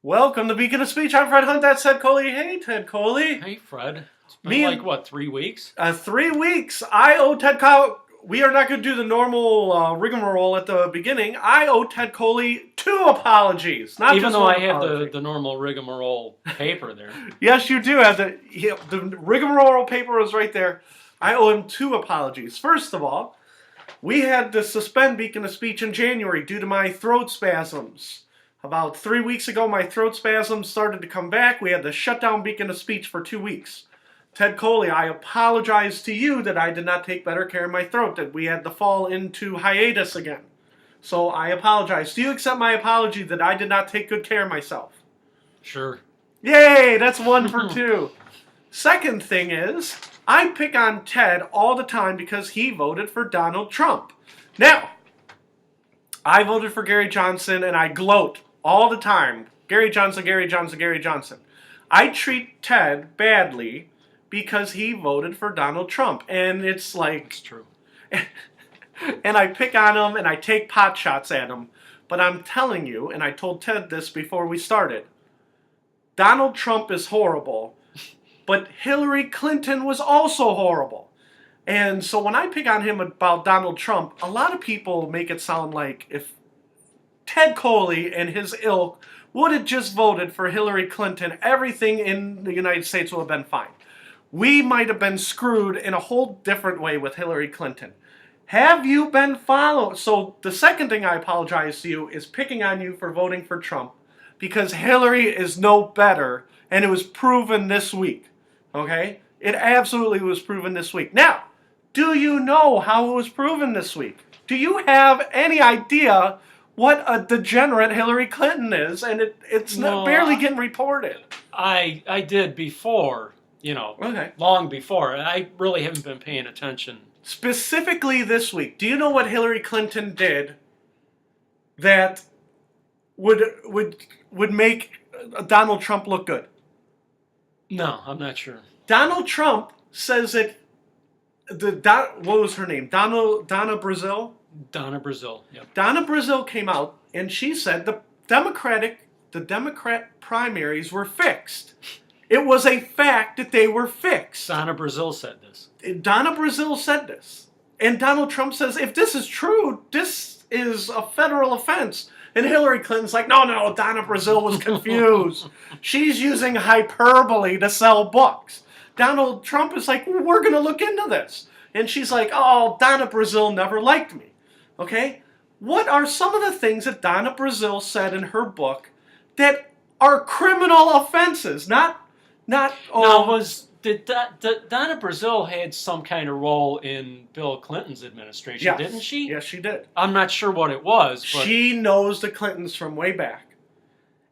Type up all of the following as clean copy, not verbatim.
Welcome to Beacon of Speech. I'm Fred Hunt. That's Ted Coley. Hey, Ted Coley. Hey, Fred. It's been Me like, and what, 3 weeks? 3 weeks. I owe Ted Coley. We are not going to do the normal rigmarole at the beginning. I owe Ted Coley 2 apologies, not Even just though one I have apology. the normal rigmarole paper there. Yes, you do have the rigmarole paper is right there. I owe him 2 apologies. First of all, we had to suspend Beacon of Speech in January due to my throat spasms. About 3 weeks ago, my throat spasms started to come back. We had to shut down Beacon of Speech for 2 weeks. Ted Coley, I apologize to you that I did not take better care of my throat, that we had to fall into hiatus again. So I apologize. Do you accept my apology that I did not take good care of myself? Sure. Yay, that's 1 for 2. Second thing is, I pick on Ted all the time because he voted for Donald Trump. Now, I voted for Gary Johnson and I gloat all the time. Gary Johnson, Gary Johnson, Gary Johnson. I treat Ted badly because he voted for Donald Trump. And it's like... It's true. And I pick on him and I take pot shots at him. But I'm telling you, and I told Ted this before we started, Donald Trump is horrible, but Hillary Clinton was also horrible. And so when I pick on him about Donald Trump, a lot of people make it sound like if Ted Coley and his ilk would have just voted for Hillary Clinton, everything in the United States would have been fine. We might have been screwed in a whole different way with Hillary Clinton. Have you been following? So the second thing I apologize to you is picking on you for voting for Trump because Hillary is no better, and it was proven this week. Okay? It absolutely was proven this week. Now, do you know how it was proven this week? Do you have any idea what a degenerate Hillary Clinton is? And it's No, barely getting reported. I did before, Okay. long before. I really haven't been paying attention. Specifically this week, do you know what Hillary Clinton did that would make Donald Trump look good? No, I'm not sure. Donald Trump says that what was her name? Donna Brazile? Donna, Brazil. Yep. Donna Brazile came out and she said the Democrat primaries were fixed. It was a fact that they were fixed. Donna, Brazil said this. Donna Brazile said this. And Donald Trump says, if this is true, this is a federal offense. And Hillary Clinton's like, no, Donna Brazile was confused. She's using hyperbole to sell books. Donald Trump is like, we're going to look into this. And she's like, oh, Donna Brazile never liked me. Okay? What are some of the things that Donna Brazile said in her book that are criminal offenses? Not Now, did Donna Brazil had some kind of role in Bill Clinton's administration, Yes. didn't she? Yes, she did. I'm not sure what it was, but She knows the Clintons from way back.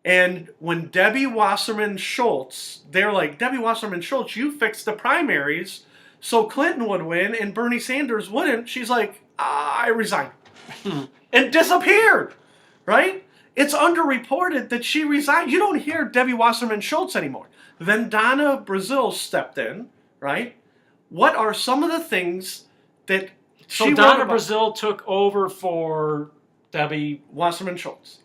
And when Debbie Wasserman Schultz, they're like, Debbie Wasserman Schultz, you fixed the primaries so Clinton would win and Bernie Sanders wouldn't. She's like, I resign. And disappeared, right? It's underreported that she resigned. You don't hear Debbie Wasserman Schultz anymore. Then Donna Brazile stepped in, right? What are some of the things that So she Donna wrote about? Brazil took over for Debbie, Wasserman Schultz.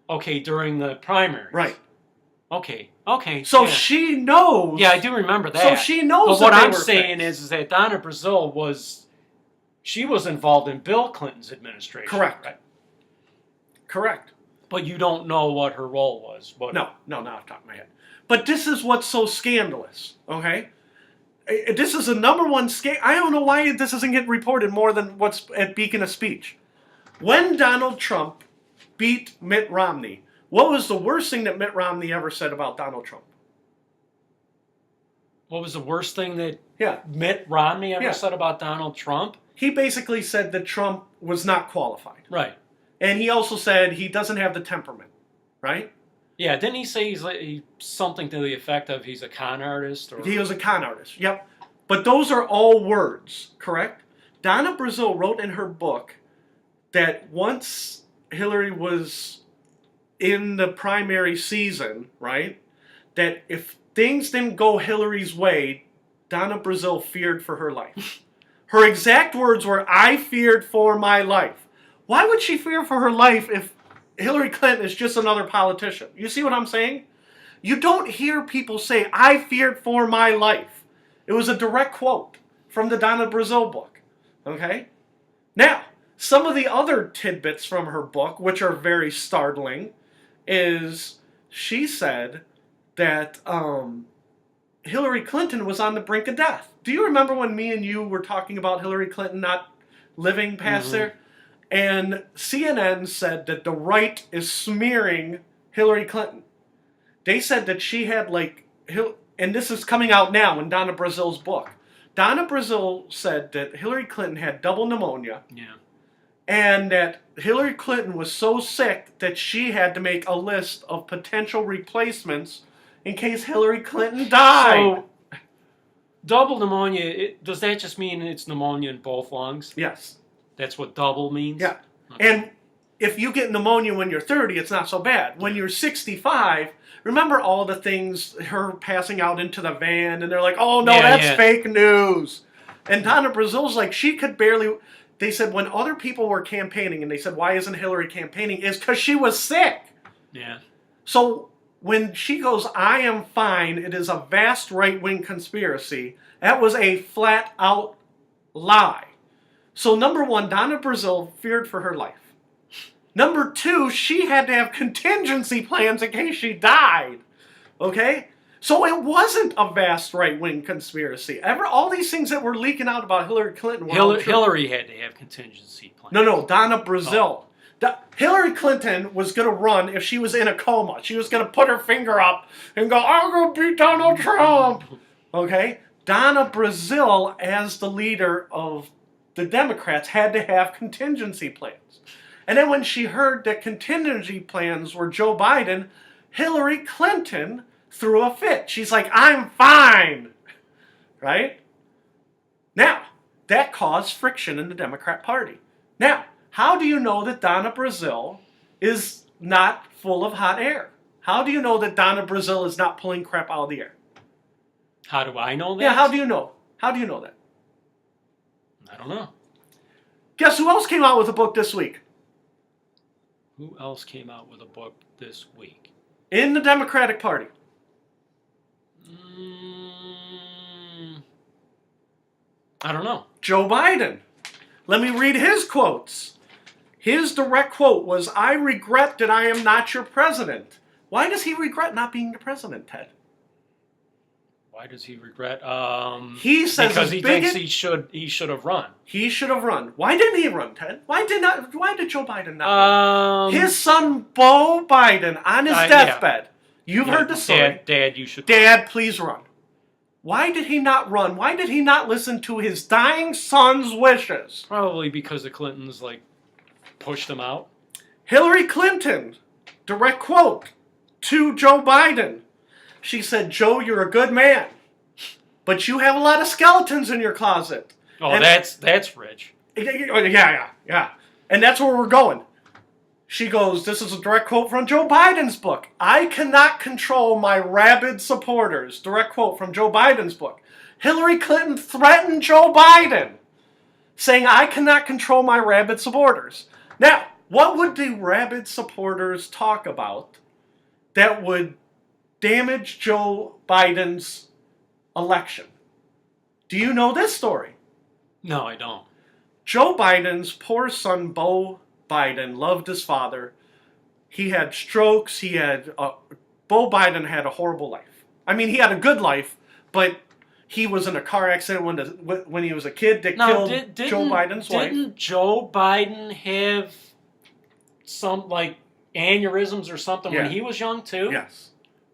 okay, during the primaries. Right. Okay. So yeah. she knows. Yeah, I do remember that. So she knows But what that they I'm were saying fixed. is that Donna Brazil was involved in Bill Clinton's administration. Correct. Right? Correct. But you don't know what her role was. No, not off the top of my head. But this is what's so scandalous, okay? This is a number one scandal. I don't know why this isn't getting reported more than what's at Beacon of Speech. When Donald Trump beat Mitt Romney, what was the worst thing that Mitt Romney ever said about Donald Trump? What was the worst thing that Yeah. Mitt Romney ever Yeah. said about Donald Trump? He basically said that Trump was not qualified. Right. And he also said he doesn't have the temperament, right? Yeah, didn't he say he's something to the effect of he's a con artist? Or He was a con artist, yep. But those are all words, correct? Donna Brazile wrote in her book that once Hillary was in the primary season, right, that if things didn't go Hillary's way, Donna Brazile feared for her life. Her exact words were, I feared for my life. Why would she fear for her life if Hillary Clinton is just another politician. You see what I'm saying? You don't hear people say, I feared for my life. It was a direct quote from the Donna Brazille book. Okay? Now, some of the other tidbits from her book, which are very startling, is she said that Hillary Clinton was on the brink of death. Do you remember when me and you were talking about Hillary Clinton not living past there? And CNN said that the right is smearing Hillary Clinton. They said that she had and this is coming out now in Donna Brazille's book. Donna Brazille said that Hillary Clinton had double pneumonia. Yeah. And that Hillary Clinton was so sick that she had to make a list of potential replacements in case Hillary Clinton died. So, double pneumonia, does that just mean it's pneumonia in both lungs? Yes. That's what double means? Yeah. Okay. And if you get pneumonia when you're 30, it's not so bad. When you're 65, remember all the things, her passing out into the van, and they're like, oh, no, that's fake news. And Donna Brazille's like, she could barely... They said when other people were campaigning, and they said, why isn't Hillary campaigning? Is because she was sick. Yeah. So when she goes, I am fine, it is a vast right-wing conspiracy, that was a flat-out lie. So number one, Donna Brazille feared for her life. Number two, she had to have contingency plans in case she died. Okay? So it wasn't a vast right-wing conspiracy. All these things that were leaking out about Hillary Clinton were Hillary had to have contingency plans. No, Donna Brazille. Hillary Clinton was going to run if she was in a coma. She was going to put her finger up and go, I'm going to beat Donald Trump. Okay? Donna Brazille, as the leader of the Democrats, had to have contingency plans. And then when she heard that contingency plans were Joe Biden, Hillary Clinton threw a fit. She's like, I'm fine. Right? Now, that caused friction in the Democrat Party. Now, how do you know that Donna Brazille is not full of hot air? How do you know that Donna Brazille is not pulling crap out of the air? How do I know that? Yeah, how do you know? How do you know that? I don't know. Guess who else came out with a book this week? Who else came out with a book this week? In the Democratic Party. I don't know. Joe Biden. Let me read his quotes. His direct quote was, I regret that I am not your president. Why does he regret not being the president, Ted? Why does he regret? He says because he thinks he should have run. He should have run. Why didn't he run, Ted? Why did Joe Biden not run? His son, Beau Biden, on his deathbed. You've heard the story. Dad, you should. Dad, please run. Why did he not run? Why did he not listen to his dying son's wishes? Probably because the Clintons pushed him out. Hillary Clinton, direct quote to Joe Biden. She said, Joe, you're a good man, but you have a lot of skeletons in your closet. Oh, and that's rich. Yeah. And that's where we're going. She goes, this is a direct quote from Joe Biden's book. I cannot control my rabid supporters. Direct quote from Joe Biden's book. Hillary Clinton threatened Joe Biden, saying, I cannot control my rabid supporters. Now, what would the rabid supporters talk about that would damage Joe Biden's election? Do you know this story? No, I don't. Joe Biden's poor son, Beau Biden, loved his father. He had strokes. Beau Biden had a horrible life. I mean, he had a good life, but he was in a car accident when he was a kid that killed Joe Biden's wife. Didn't Joe Biden have some, aneurysms or something when he was young, too? Yes.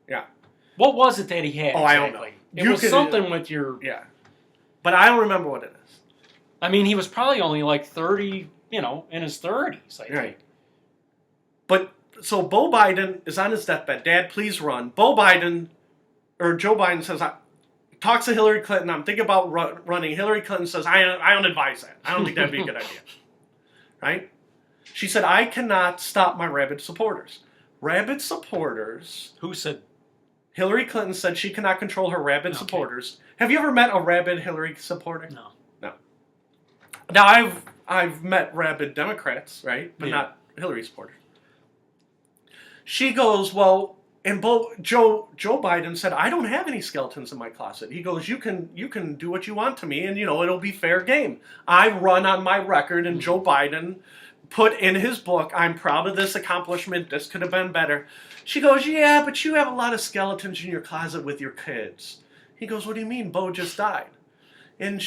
Yeah. What was it that he had? Oh, exactly? I don't know. It was something with your... Yeah. But I don't remember what it is. I mean, he was probably only 30, in his 30s, I think. Right. But, so Beau Biden is on his deathbed. Dad, please run. Joe Biden says, talks to Hillary Clinton, I'm thinking about running. Hillary Clinton says, I don't advise that. I don't think that'd be a good idea. Right? She said, I cannot stop my rabid supporters. Rabid supporters... Who said? Hillary Clinton said she cannot control her rabid supporters. Have you ever met a rabid Hillary supporter? No. Now, I've met rabid Democrats, right? But not Hillary supporters. She goes, well, and Joe Biden said, I don't have any skeletons in my closet. He goes, you can do what you want to me, and it'll be fair game. I run on my record, and Joe Biden put in his book, I'm proud of this accomplishment. This could have been better. She goes, yeah, but you have a lot of skeletons in your closet with your kids. He goes, what do you mean? Beau just died. And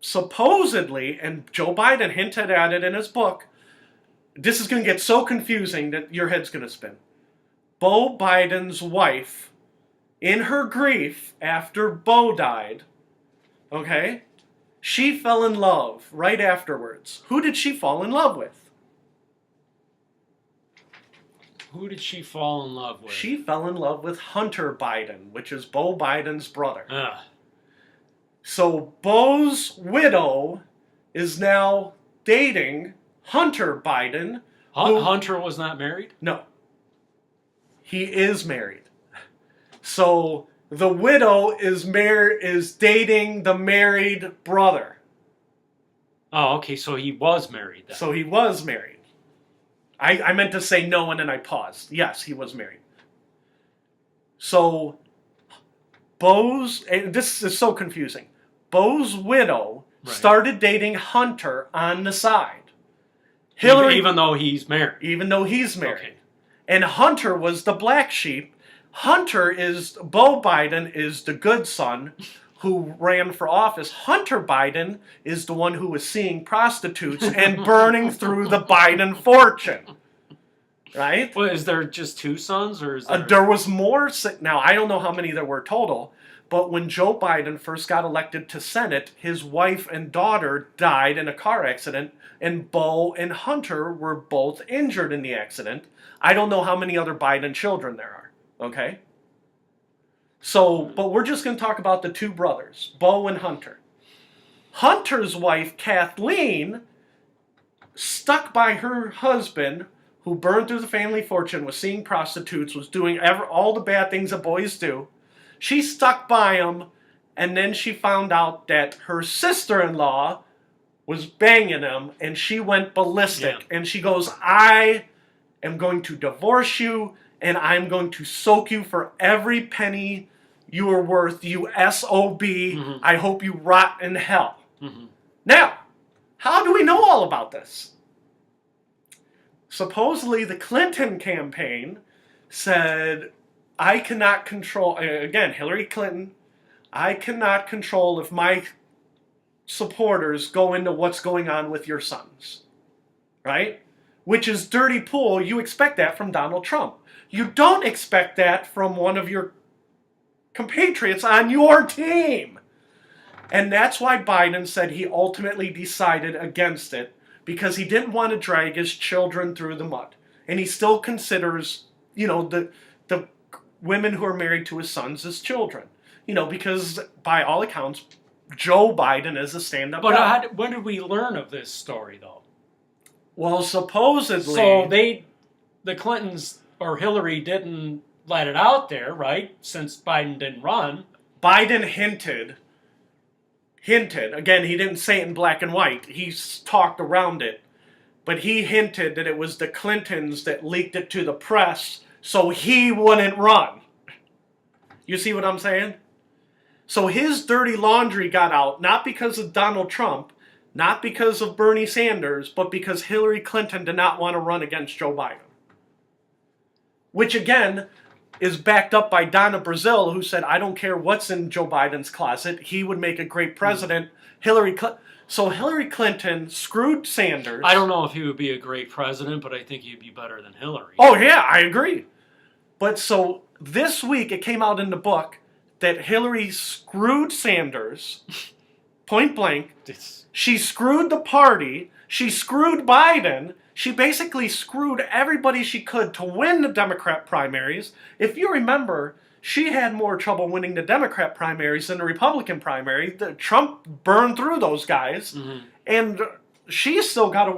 supposedly, and Joe Biden hinted at it in his book, this is going to get so confusing that your head's going to spin. Beau Biden's wife, in her grief after Beau died, okay, she fell in love right afterwards. Who did she fall in love with? Who did she fall in love with? She fell in love with Hunter Biden, which is Beau Biden's brother. So Beau's widow is now dating Hunter Biden. Hunter was not married? No. He is married. So the widow is dating the married brother. Oh, okay, so he was married then. So he was married. I meant to say no and then I paused. Yes, he was married. So and this is so confusing. Beau's widow started dating Hunter on the side. Hillary, even though he's married. Even though he's married. Okay. And Hunter was the black sheep. Beau Biden is the good son who ran for office. Hunter Biden is the one who was seeing prostitutes and burning through the Biden fortune. Right? Well, is there just two sons, or is there... There was more. Now, I don't know how many there were total, but when Joe Biden first got elected to Senate, his wife and daughter died in a car accident, and Beau and Hunter were both injured in the accident. I don't know how many other Biden children there are, okay? So, but we're just going to talk about the two brothers, Beau and Hunter. Hunter's wife, Kathleen, stuck by her husband, who burned through the family fortune, was seeing prostitutes, was doing all the bad things that boys do. She stuck by him, and then she found out that her sister-in-law was banging him, and she went ballistic. Yeah. And she goes, I am going to divorce you, and I'm going to soak you for every penny you are worth, you SOB. Mm-hmm. I hope you rot in hell. Mm-hmm. Now, how do we know all about this? Supposedly, the Clinton campaign said, I cannot control, again, Hillary Clinton, I cannot control if my supporters go into what's going on with your sons. Right? Which is dirty pool. You expect that from Donald Trump. You don't expect that from one of your compatriots on your team. And that's why Biden said he ultimately decided against it, because he didn't want to drag his children through the mud. And he still considers, the women who are married to his sons as children. Because by all accounts, Joe Biden is a stand-up guy. But when did we learn of this story, though? Well, supposedly... So the Clintons or Hillary didn't let it out there, right? Since Biden didn't run. Biden hinted, again, he didn't say it in black and white, he talked around it, but he hinted that it was the Clintons that leaked it to the press so he wouldn't run. You see what I'm saying? So his dirty laundry got out, not because of Donald Trump, not because of Bernie Sanders, but because Hillary Clinton did not want to run against Joe Biden. Which, again, is backed up by Donna Brazille, who said, I don't care what's in Joe Biden's closet, he would make a great president. So Hillary Clinton screwed Sanders. I don't know if he would be a great president, but I think he'd be better than Hillary. Oh, yeah, I agree. But so this week it came out in the book that Hillary screwed Sanders, point blank. She screwed the party. She screwed Biden. She basically screwed everybody she could to win the Democrat primaries. If you remember, she had more trouble winning the Democrat primaries than the Republican primary. Trump burned through those guys, and she's still got to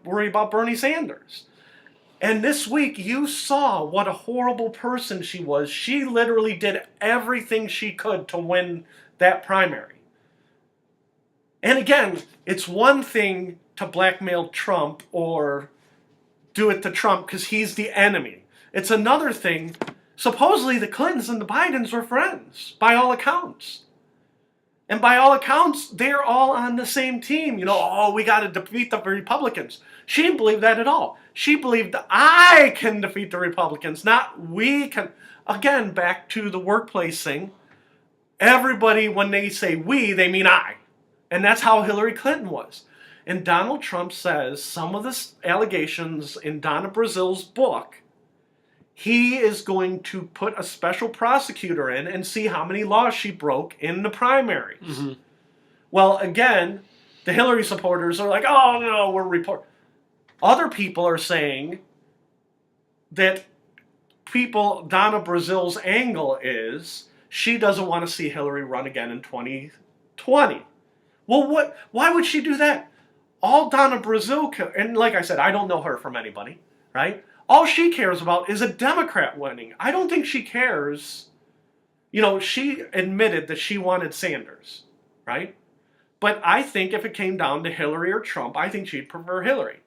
worry about Bernie Sanders. And this week, you saw what a horrible person she was. She literally did everything she could to win that primary. And again, it's one thing to blackmail Trump or do it to Trump because he's the enemy. It's another thing. Supposedly the Clintons and the Bidens were friends, by all accounts. And by all accounts, they're all on the same team. You know, oh, we got to defeat the Republicans. She didn't believe that at all. She believed that I can defeat the Republicans, not we can. Again, back to the workplace thing. Everybody, when they say we, they mean I. And that's how Hillary Clinton was. And Donald Trump says some of the allegations in Donna Brazille's book, he is going to put a special prosecutor in and see how many laws she broke in the primaries. Mm-hmm. Well, again, the Hillary supporters are like, oh, no, we're reporting. Other people are saying that Donna Brazille's angle is she doesn't want to see Hillary run again in 2020. Well, why would she do that? All Donna Brazille, and like I said, I don't know her from anybody, right? All she cares about is a Democrat winning. I don't think she cares. You know, she admitted that she wanted Sanders, right? But I think if it came down to Hillary or Trump, I think she'd prefer Hillary.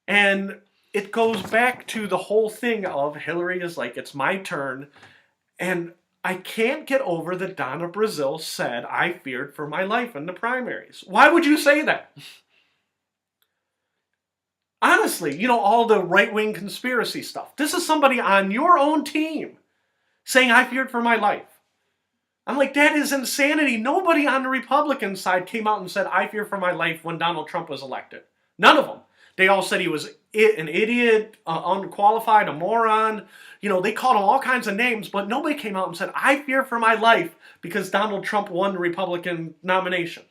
And it goes back to the whole thing of Hillary is like, it's my turn. And I can't get over that Donna Brazile said, I feared for my life in the primaries. Why would you say that? Honestly, you know, all the right-wing conspiracy stuff. This is somebody on your own team saying, I feared for my life. I'm like, that is insanity. Nobody on the Republican side came out and said, I fear for my life when Donald Trump was elected. None of them. They all said he was an idiot, unqualified, a moron. You know, they called him all kinds of names, but nobody came out and said, I fear for my life because Donald Trump won the Republican nomination.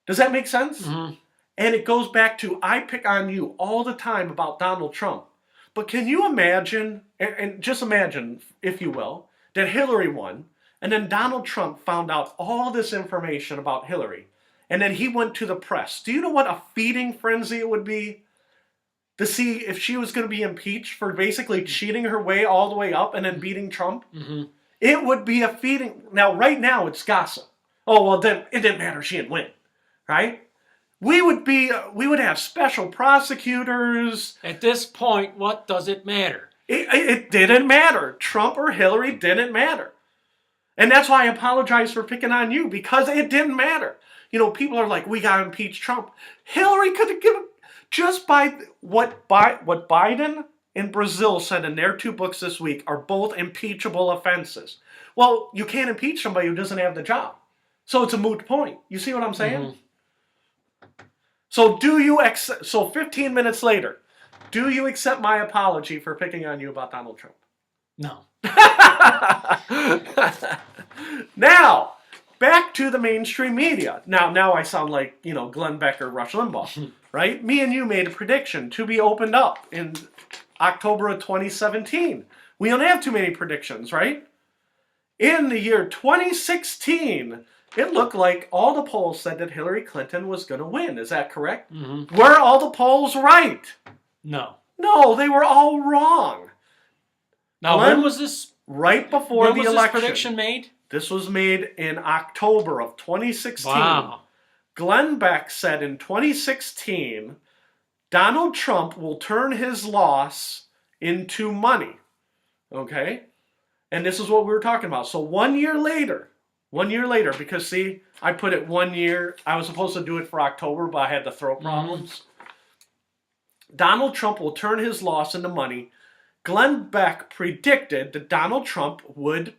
Does that make sense? Mm-hmm. And it goes back to, I pick on you all the time about Donald Trump. But can you imagine, and just imagine, if you will, that Hillary won, and then Donald Trump found out all this information about Hillary, and then he went to the press. Do you know what a feeding frenzy it would be to see if she was going to be impeached for basically cheating her way all the way up and then beating Trump? Mm-hmm. It would be a feeding. Now, right now, it's gossip. Oh, well, then it didn't matter. She didn't win, right? We would have special prosecutors. At this point, what does it matter? It didn't matter. Trump or Hillary didn't matter. And that's why I apologize for picking on you, because it didn't matter. You know, people are like, we got to impeach Trump. Hillary could have given, just by what Biden and Brazil said in their 2 books this week are both impeachable offenses. Well, you can't impeach somebody who doesn't have the job. So it's a moot point. You see what I'm saying? Mm-hmm. So 15 minutes later, do you accept my apology for picking on you about Donald Trump? No. Now, back to the mainstream media. Now I sound like, you know, Glenn Beck or Rush Limbaugh, right? Me and you made a prediction to be opened up in October of 2017. We don't have too many predictions, right? In the year 2016... it looked like all the polls said that Hillary Clinton was going to win. Is that correct? Mm-hmm. Were all the polls right? No. No, they were all wrong. Now, when was this? Right before the election. When was this prediction made? This was made in October of 2016. Wow. Glenn Beck said in 2016, Donald Trump will turn his loss into money. Okay? And this is what we were talking about. So 1 year later, because see, I put it 1 year. I was supposed to do it for October, but I had the throat problems. Mm-hmm. Donald Trump will turn his loss into money. Glenn Beck predicted that Donald Trump would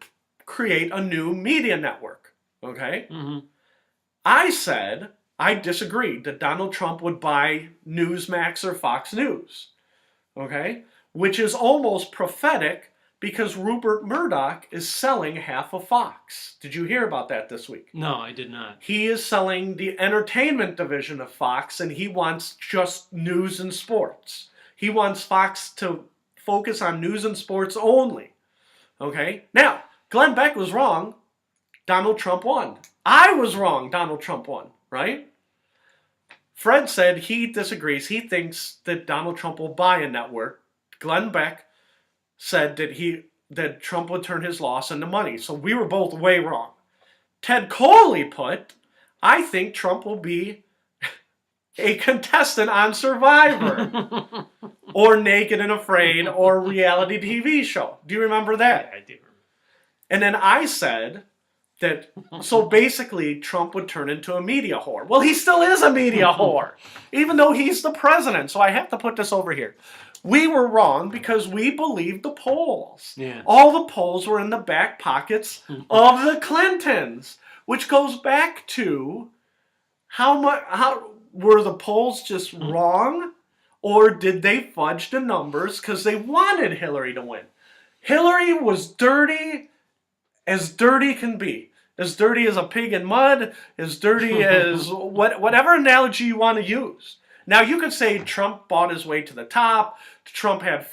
create a new media network. Okay? Mm-hmm. I said I disagreed that Donald Trump would buy Newsmax or Fox News. Okay? Which is almost prophetic, because Rupert Murdoch is selling half of Fox. Did you hear about that this week? No, I did not. He is selling the entertainment division of Fox, and he wants just news and sports. He wants Fox to focus on news and sports only. Okay? Now, Glenn Beck was wrong. Donald Trump won. I was wrong. Donald Trump won, right? Fred said he disagrees. He thinks that Donald Trump will buy a network. Glenn Beck said that Trump would turn his loss into money. So we were both way wrong. Ted Coley put, I think Trump will be a contestant on Survivor or Naked and Afraid or a reality TV show. Do you remember that? Yeah, I do. And then I said that, so basically Trump would turn into a media whore. Well, he still is a media whore, even though he's the president. So I have to put this over here. We were wrong because we believed the polls. Yeah. All the polls were in the back pockets of the Clintons, which goes back to how were the polls just wrong, or did they fudge the numbers because they wanted Hillary to win? Hillary was dirty as dirty can be. As dirty as a pig in mud, as dirty as whatever analogy you want to use. Now, you could say Trump bought his way to the top, Trump had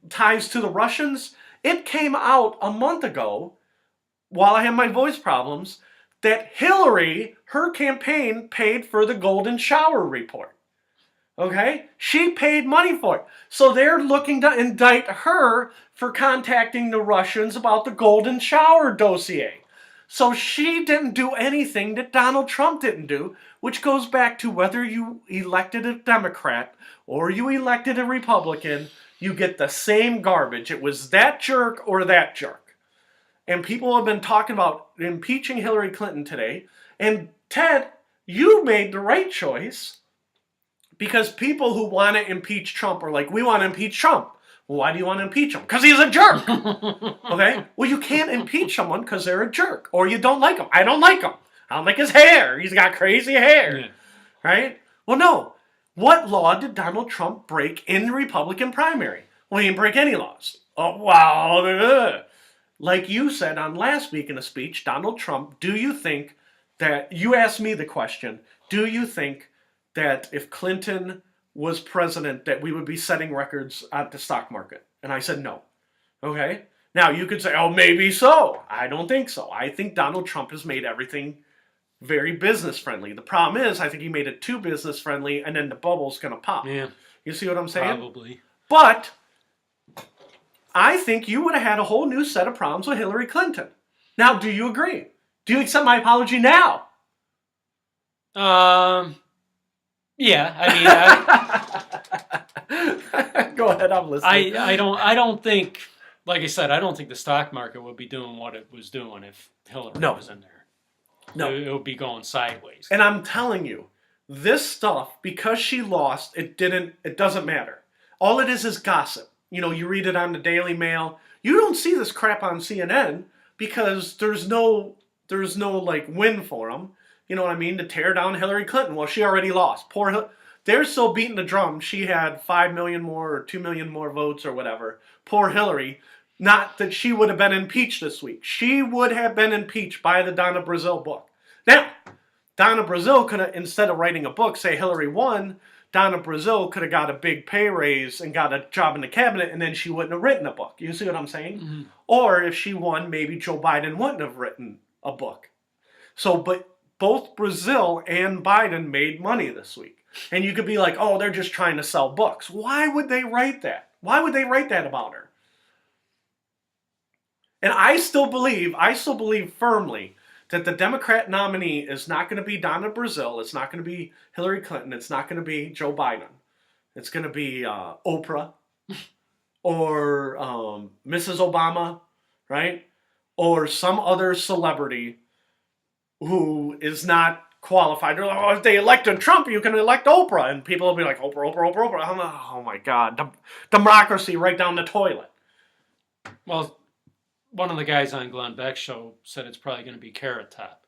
ties to the Russians. It came out a month ago, while I had my voice problems, that Hillary, her campaign, paid for the Golden Shower report. Okay? She paid money for it. So they're looking to indict her for contacting the Russians about the Golden Shower dossier. So she didn't do anything that Donald Trump didn't do, which goes back to whether you elected a Democrat or you elected a Republican, you get the same garbage. It was that jerk or that jerk. And people have been talking about impeaching Hillary Clinton today. And Ted, you made the right choice. Because people who want to impeach Trump are like, we want to impeach Trump. Well, why do you want to impeach him? Because he's a jerk. Okay? Well, you can't impeach someone because they're a jerk. Or you don't like him. I don't like him. I don't like his hair. He's got crazy hair. Yeah. Right? Well, no. What law did Donald Trump break in the Republican primary? Well, he didn't break any laws. Oh, wow. Like you said on last week in a speech, Donald Trump, do you think that, you asked me the question, do you think that if Clinton was president, that we would be setting records at the stock market? And I said no. Okay? Now, you could say, oh, maybe so. I don't think so. I think Donald Trump has made everything very business-friendly. The problem is, I think he made it too business-friendly, and then the bubble's going to pop. Yeah. You see what I'm saying? Probably. But I think you would have had a whole new set of problems with Hillary Clinton. Now, do you agree? Do you accept my apology now? Yeah, I mean, Go ahead, I'm listening. I don't think, like I said, I don't think the stock market would be doing what it was doing if Hillary was in there. No. It would be going sideways. And I'm telling you, this stuff, because she lost, it doesn't matter. All it is gossip. You know, you read it on the Daily Mail. You don't see this crap on CNN because there's no like win for them. You know what I mean? To tear down Hillary Clinton. Well, she already lost. They're still beating the drum. She had 5 million more or 2 million more votes or whatever. Poor Hillary. Not that she would have been impeached this week. She would have been impeached by the Donna Brazile book. Now, Donna Brazile could have, instead of writing a book, say Hillary won, Donna Brazile could have got a big pay raise and got a job in the cabinet, and then she wouldn't have written a book. You see what I'm saying? Mm-hmm. Or if she won, maybe Joe Biden wouldn't have written a book. So, but both Brazile and Biden made money this week. And you could be like, oh, they're just trying to sell books. Why would they write that? Why would they write that about her? And I still believe firmly that the Democrat nominee is not going to be Donna Brazile. It's not going to be Hillary Clinton. It's not going to be Joe Biden. It's going to be Oprah or Mrs. Obama, right? Or some other celebrity who is not qualified. They're like, oh, if they elected Trump, you can elect Oprah. And people will be like, Oprah. I'm like, oh my God. Democracy right down the toilet. Well, one of the guys on Glenn Beck's show said it's probably going to be Carrot Top.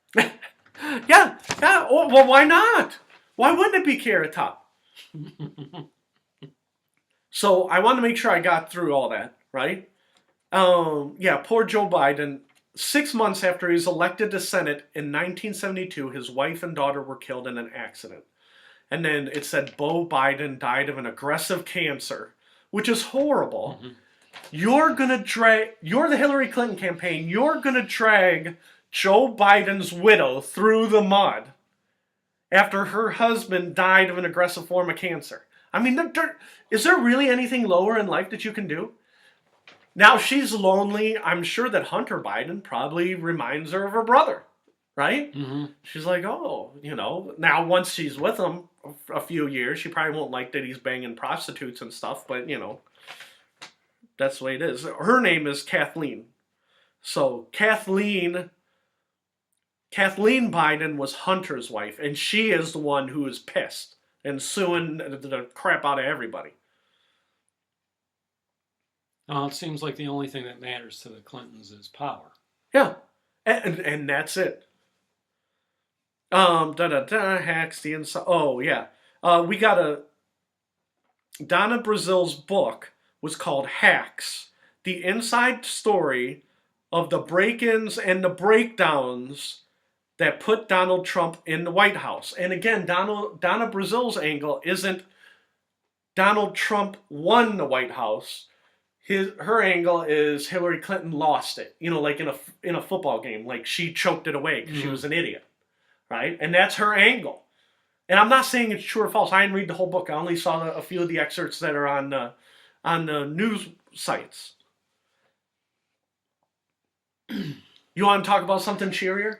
Yeah. Oh, well, why not? Why wouldn't it be Carrot Top? So I want to make sure I got through all that, right? Yeah, poor Joe Biden. 6 months after he was elected to Senate in 1972, his wife and daughter were killed in an accident. And then it said Beau Biden died of an aggressive cancer, which is horrible. Mm-hmm. You're the Hillary Clinton campaign, you're going to drag Joe Biden's widow through the mud after her husband died of an aggressive form of cancer. I mean, is there really anything lower in life that you can do? Now she's lonely. I'm sure that Hunter Biden probably reminds her of her brother. right? Mm-hmm. She's like, oh, now once she's with him a few years, she probably won't like that he's banging prostitutes and stuff, but that's the way it is. Her name is Kathleen. So Kathleen Biden was Hunter's wife, and she is the one who is pissed and suing the crap out of everybody. It seems like the only thing that matters to the Clintons is power. Yeah, and that's it. Hacks the inside. Oh yeah, we got Donna Brazille's book was called Hacks: The Inside Story of the Break-ins and the Breakdowns that put Donald Trump in the White House. And again, Donna Brazille's angle isn't Donald Trump won the White House. Her angle is Hillary Clinton lost it. Like in a football game, like she choked it away because she was an idiot, right? And that's her angle. And I'm not saying it's true or false. I didn't read the whole book. I only saw a few of the excerpts that are on the news sites. You want to talk about something cheerier?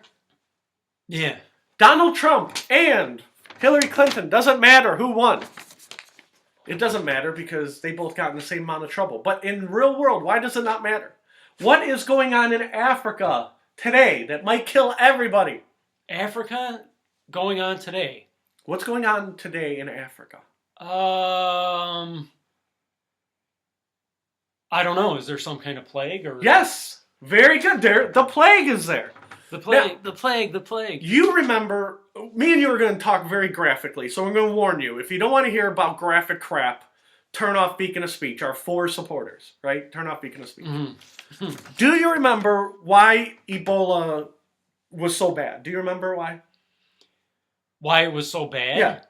Yeah. Donald Trump and Hillary Clinton. Doesn't matter who won. It doesn't matter because they both got in the same amount of trouble. But in real world, why does it not matter? What is going on in Africa today that might kill everybody? Africa going on today. What's going on today in Africa? I don't know. Is there some kind of plague or? Yes, very good. The plague is there. The plague. Now, the plague. You remember, me and you are going to talk very graphically, so I'm going to warn you. If you don't want to hear about graphic crap, turn off Beacon of Speech. Our 4 supporters, right? Turn off Beacon of Speech. Mm-hmm. Do you remember why Ebola was so bad? Do you remember why? Why it was so bad? Yeah.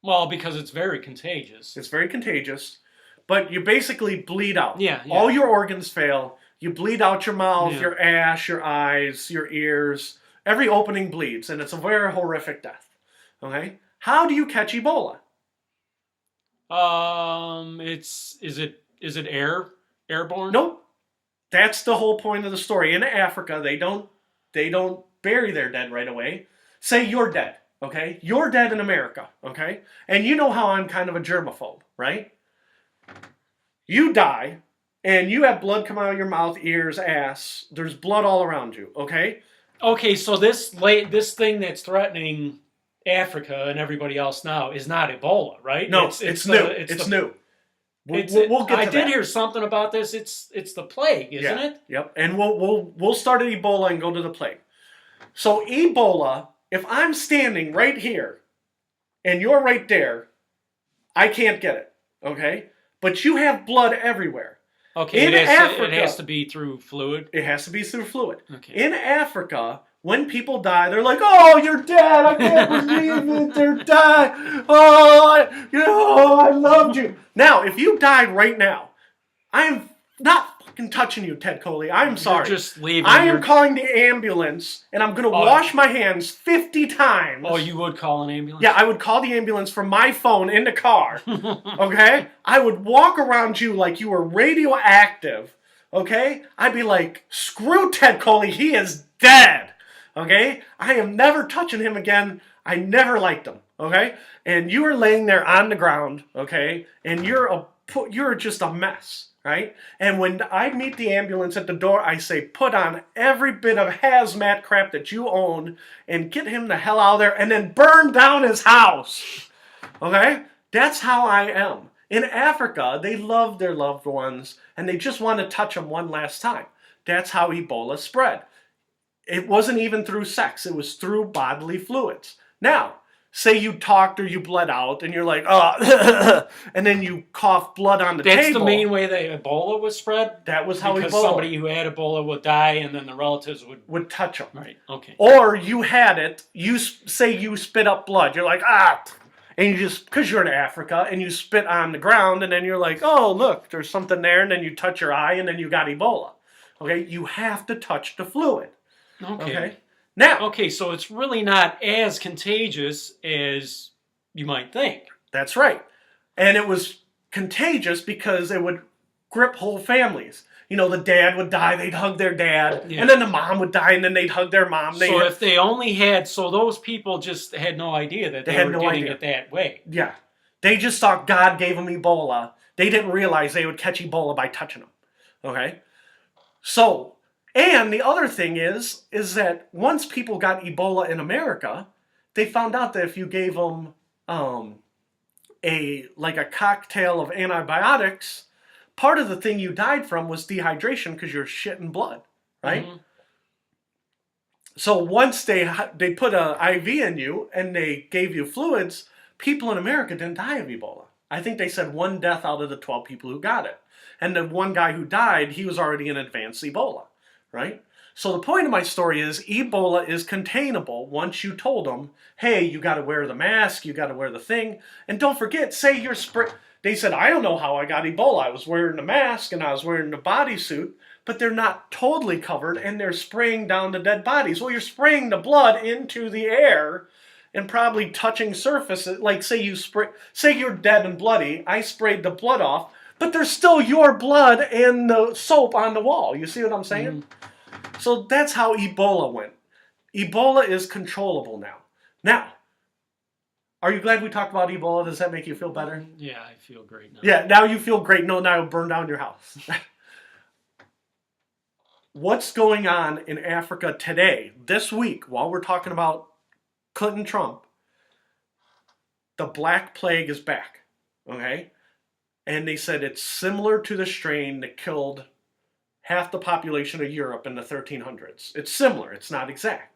Well, because it's very contagious. It's very contagious, but you basically bleed out. Yeah. All your organs fail. You bleed out your mouth, your ass, your eyes, your ears. Every opening bleeds, and it's a very horrific death. Okay? How do you catch Ebola? Is it airborne? Nope. That's the whole point of the story. In Africa, they don't bury their dead right away. Say you're dead, okay? You're dead in America, okay? And you know how I'm kind of a germaphobe, right? You die, and you have blood coming out of your mouth, ears, ass. There's blood all around you, okay? Okay, so this thing that's threatening Africa and everybody else now is not Ebola, right? No, it's new. It's new. We'll get to that. I did hear something about this. It's the plague, isn't it? Yep. And we'll start at Ebola and go to the plague. So Ebola, if I'm standing right here and you're right there, I can't get it. Okay? But you have blood everywhere. Okay, in Africa, it has to be through fluid. It has to be through fluid. Okay. In Africa, when people die, they're like, "Oh, you're dead! I can't believe it! They're dead! Oh, I loved you." Now, if you died right now, I am not fucking touching you, Ted Coley. I'm sorry. You're just leaving. I am calling the ambulance, and I'm going to wash my hands 50 times. Oh, you would call an ambulance? Yeah, I would call the ambulance from my phone in the car. Okay? I would walk around you like you were radioactive. Okay? I'd be like, screw Ted Coley, he is dead. Okay? I am never touching him again. I never liked him. Okay? And you are laying there on the ground. Okay? And you're just a mess. Right? And when I meet the ambulance at the door, I say, put on every bit of hazmat crap that you own and get him the hell out of there and then burn down his house. Okay? That's how I am. In Africa, they love their loved ones and they just want to touch them one last time. That's how Ebola spread. It wasn't even through sex. It was through bodily fluids. Now, say you talked or you bled out and you're like, oh, and then you cough blood on the table. That's the main way that Ebola was spread? That was how because Ebola. Somebody who had Ebola would die and then the relatives would touch them. Right, okay. Or you had it, you spit up blood. You're like, and you just, because you're in Africa, and you spit on the ground, and then you're like, oh, look, there's something there, and then you touch your eye, and then you got Ebola. Okay? You have to touch the fluid. Okay? Now, okay, so it's really not as contagious as you might think. That's right. And it was contagious because it would grip whole families. the dad would die, they'd hug their dad, Yeah. and then the mom would die, and then they'd hug their mom. So if they only had, so those people just had no idea that they were getting it that way. Yeah. They just thought God gave them Ebola. They didn't realize they would catch Ebola by touching them. Okay? So, and the other thing is that once people got Ebola in America, they found out that if you gave them a cocktail of antibiotics, part of the thing you died from was dehydration because you're shitting blood, right? Mm-hmm. So once they put an IV in you and they gave you fluids, people in America didn't die of Ebola. I think they said 1 death out of the 12 people who got it. And the one guy who died, he was already in advanced Ebola, right? So the point of my story is Ebola is containable once you told them, hey, you got to wear the mask, you got to wear the thing. And don't forget, say you're they said, I don't know how I got Ebola. I was wearing the mask and I was wearing the bodysuit, but they're not totally covered and they're spraying down the dead bodies. Well, you're spraying the blood into the air and probably touching surfaces. Like say you're dead and bloody, I sprayed the blood off, but there's still your blood and the soap on the wall. You see what I'm saying? So that's how Ebola went. Ebola is controllable now. Now, are you glad we talked about Ebola? Does that make you feel better? Yeah, I feel great now. Yeah, now you feel great. No, now it'll burn down your house. What's going on in Africa today, this week, while we're talking about Clinton Trump? The Black Plague is back, okay? And they said it's similar to the strain that killed half the population of Europe in the 1300s. It's similar, it's not exact.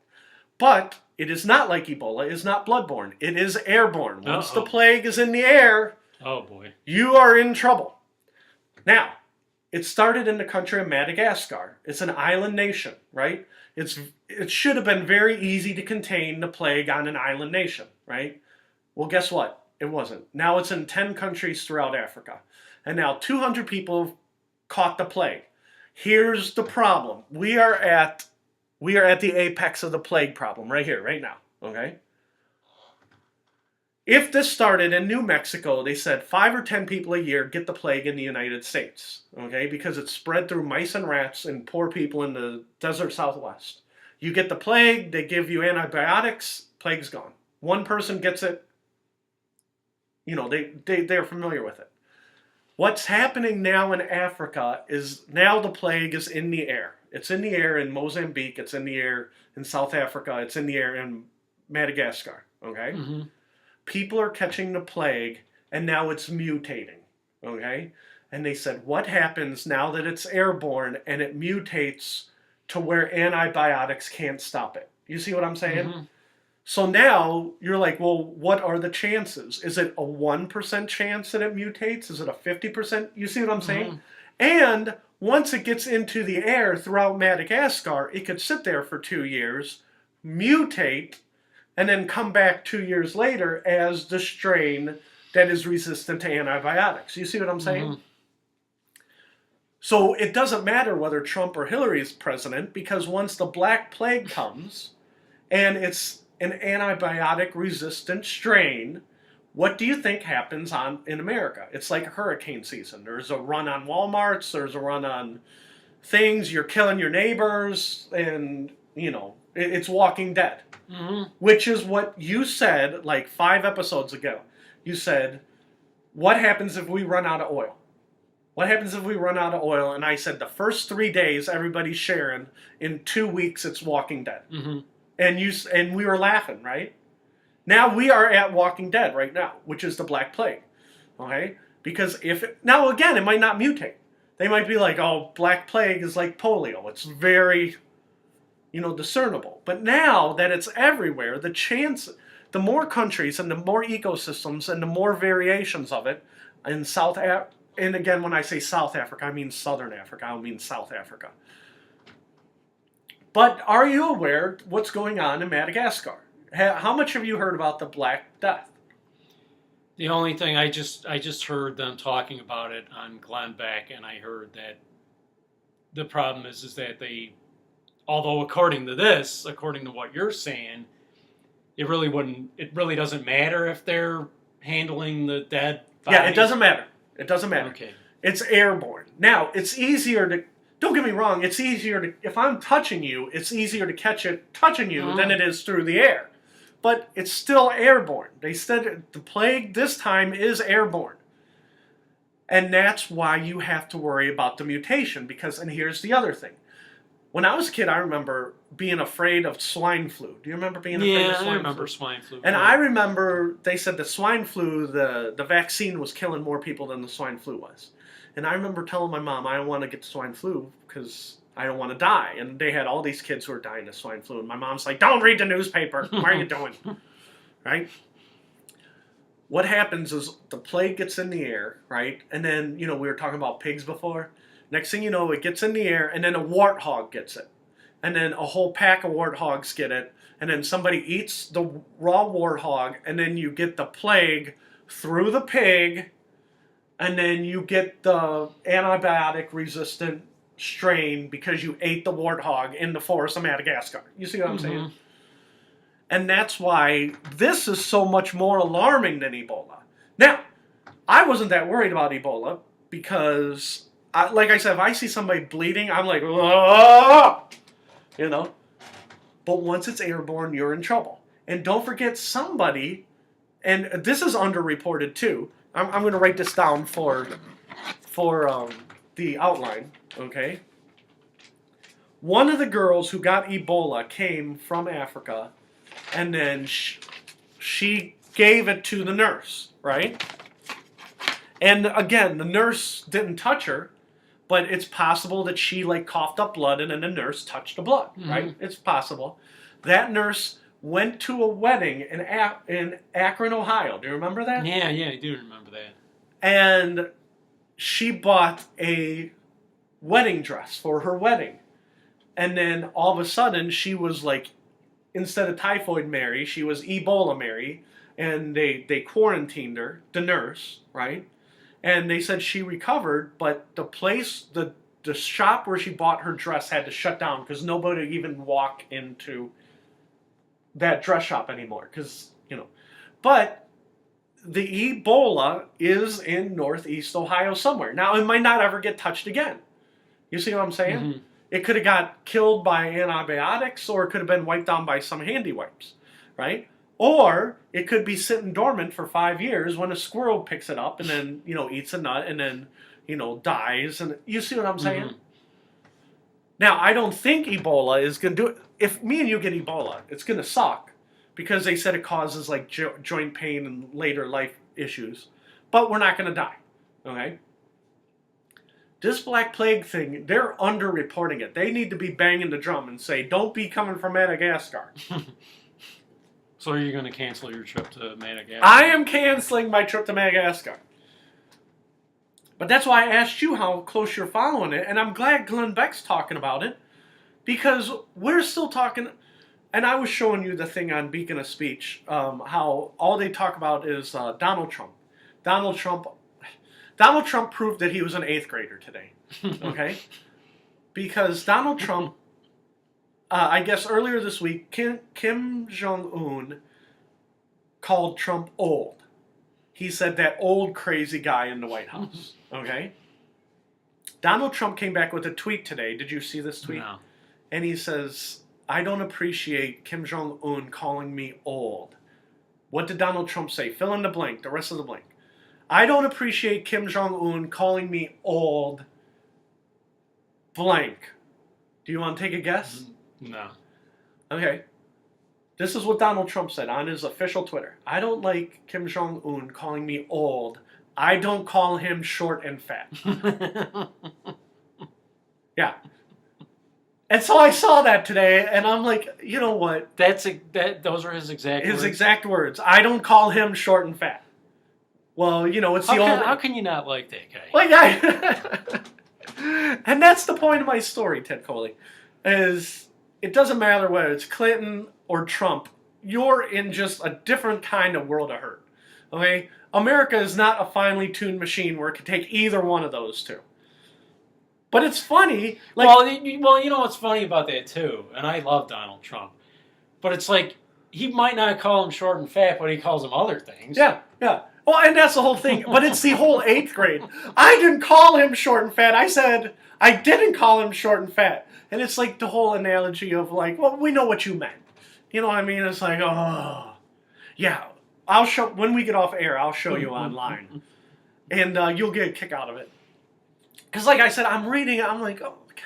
But it is not like Ebola, it is not bloodborne. It is airborne. Once the plague is in the air, oh boy, you are in trouble. Now, it started in the country of Madagascar. It's an island nation, right? It should have been very easy to contain the plague on an island nation, right? Well, guess what? It wasn't. Now it's in 10 countries throughout Africa. And now 200 people have caught the plague. Here's the problem. We are at the apex of the plague problem right here, right now, okay? If this started in New Mexico, they said 5 or 10 people a year get the plague in the United States, okay? Because it's spread through mice and rats and poor people in the desert Southwest. You get the plague, they give you antibiotics, plague's gone. One person gets it, they're familiar with it. What's happening now in Africa is now the plague is in the air. It's in the air in Mozambique, it's in the air in South Africa, it's in the air in Madagascar, okay? Mm-hmm. People are catching the plague, and now it's mutating, okay? And they said, what happens now that it's airborne and it mutates to where antibiotics can't stop it? You see what I'm saying? Mm-hmm. So now you're like, well, what are the chances? Is it a 1% chance that it mutates? Is it a 50%? You see what I'm saying? Mm-hmm. And once it gets into the air throughout Madagascar, it could sit there for 2 years, mutate, and then come back 2 years later as the strain that is resistant to antibiotics. You see what I'm saying? Mm-hmm. So it doesn't matter whether Trump or Hillary is president, because once the Black Plague comes and it's an antibiotic-resistant strain, what do you think happens in America? It's like hurricane season. There's a run on Walmarts, there's a run on things, you're killing your neighbors, and, it's Walking Dead. Mm-hmm. Which is what you said like 5 episodes ago. You said, what happens if we run out of oil? What happens if we run out of oil? And I said, the first 3 days, everybody's sharing. In 2 weeks, it's Walking Dead. Mm-hmm. And we were laughing, right? Now we are at Walking Dead right now, which is the Black Plague. Okay? Because now again, it might not mutate. They might be like, oh, Black Plague is like polio. It's very, discernible. But now that it's everywhere, the more countries and the more ecosystems and the more variations of it in and again, when I say South Africa, I mean Southern Africa. I don't mean South Africa. But are you aware what's going on in Madagascar? How much have you heard about the Black Death? The only thing I just heard them talking about it on Glenn Beck, and I heard that the problem is that they, although according to what you're saying, it really doesn't matter if they're handling the dead bodies. Yeah, it doesn't matter. It doesn't matter. Okay. It's airborne. Now, it's easier don't get me wrong, it's easier to, if I'm touching you, it's easier to catch it touching you than it is through the air. But it's still airborne. They said the plague this time is airborne. And that's why you have to worry about the mutation. Because, and here's the other thing. When I was a kid, I remember being afraid of swine flu. Do you remember being afraid of swine flu? Yeah, I remember swine flu. And I remember they said the swine flu, the vaccine was killing more people than the swine flu was. And I remember telling my mom, I don't want to get the swine flu because I don't want to die. And they had all these kids who were dying of swine flu. And my mom's like, don't read the newspaper. What are you doing? Right? What happens is the plague gets in the air, right? And then, we were talking about pigs before. Next thing you know, it gets in the air, and then a warthog gets it. And then a whole pack of warthogs get it. And then somebody eats the raw warthog, and then you get the plague through the pig, and then you get the antibiotic-resistant strain because you ate the warthog in the forest of Madagascar. You see what I'm saying? And that's why this is so much more alarming than Ebola. Now, I wasn't that worried about Ebola because, like I said, if I see somebody bleeding, I'm like, oh! But once it's airborne, you're in trouble. And don't forget somebody, and this is underreported too. I'm going to write this down for the outline, okay? One of the girls who got Ebola came from Africa, and then she gave it to the nurse, right? And again, the nurse didn't touch her, but it's possible that she coughed up blood and then the nurse touched the blood, right? It's possible. That nurse went to a wedding in Akron, Ohio. Do you remember that? Yeah, I do remember that. And she bought a wedding dress for her wedding. And then all of a sudden, she was instead of Typhoid Mary, she was Ebola Mary. And they quarantined her, the nurse, right? And they said she recovered, but the place, the shop where she bought her dress had to shut down because nobody would even walk into that dress shop anymore. Because, But the Ebola is in Northeast Ohio somewhere. Now, it might not ever get touched again. You see what I'm saying? It could have got killed by antibiotics, or it could have been wiped down by some handy wipes, right? Or it could be sitting dormant for 5 years when a squirrel picks it up and then, eats a nut and then, dies. And you see what I'm saying? Now, I don't think Ebola is going to do it. If me and you get Ebola, it's going to suck because they said it causes joint pain and later life issues. But we're not going to die, okay? This Black Plague thing, they're underreporting it. They need to be banging the drum and say, don't be coming from Madagascar. So are you going to cancel your trip to Madagascar? I am canceling my trip to Madagascar. But that's why I asked you how close you're following it, and I'm glad Glenn Beck's talking about it, because we're still talking, and I was showing you the thing on Beacon of Speech, how all they talk about is Donald Trump. Donald Trump proved that he was an 8th grader today, okay? Because Donald Trump, I guess earlier this week, Kim Jong-un called Trump old. He said that old crazy guy in the White House, okay? Donald Trump came back with a tweet today. Did you see this tweet? No. And he says, I don't appreciate Kim Jong-un calling me old. What did Donald Trump say? Fill in the blank, the rest of the blank. I don't appreciate Kim Jong-un calling me old blank. Do you want to take a guess? No. Okay. This is what Donald Trump said on his official Twitter. I don't like Kim Jong-un calling me old. I don't call him short and fat. Yeah. And so I saw that today, and I'm like, you know what? Those are his exact words. His exact words. I don't call him short and fat. Well, it's the old... How can you not like that guy? And that's the point of my story, Ted Coley, is it doesn't matter whether it's Clinton or Trump. You're in just a different kind of world of hurt. Okay? America is not a finely tuned machine where it can take either one of those two. But it's funny. Well, you know what's funny about that, too, and I love Donald Trump, but it's he might not call him short and fat, but he calls him other things. Yeah. Well, and that's the whole thing. But it's the whole 8th grade. I didn't call him short and fat. I said I didn't call him short and fat. And it's like the whole analogy of like, well, we know what you meant. You know what I mean? It's like, oh, yeah. I'll show when we get off air. I'll show you online, and you'll get a kick out of it. Because, like I said, I'm reading it. I'm like, oh, God,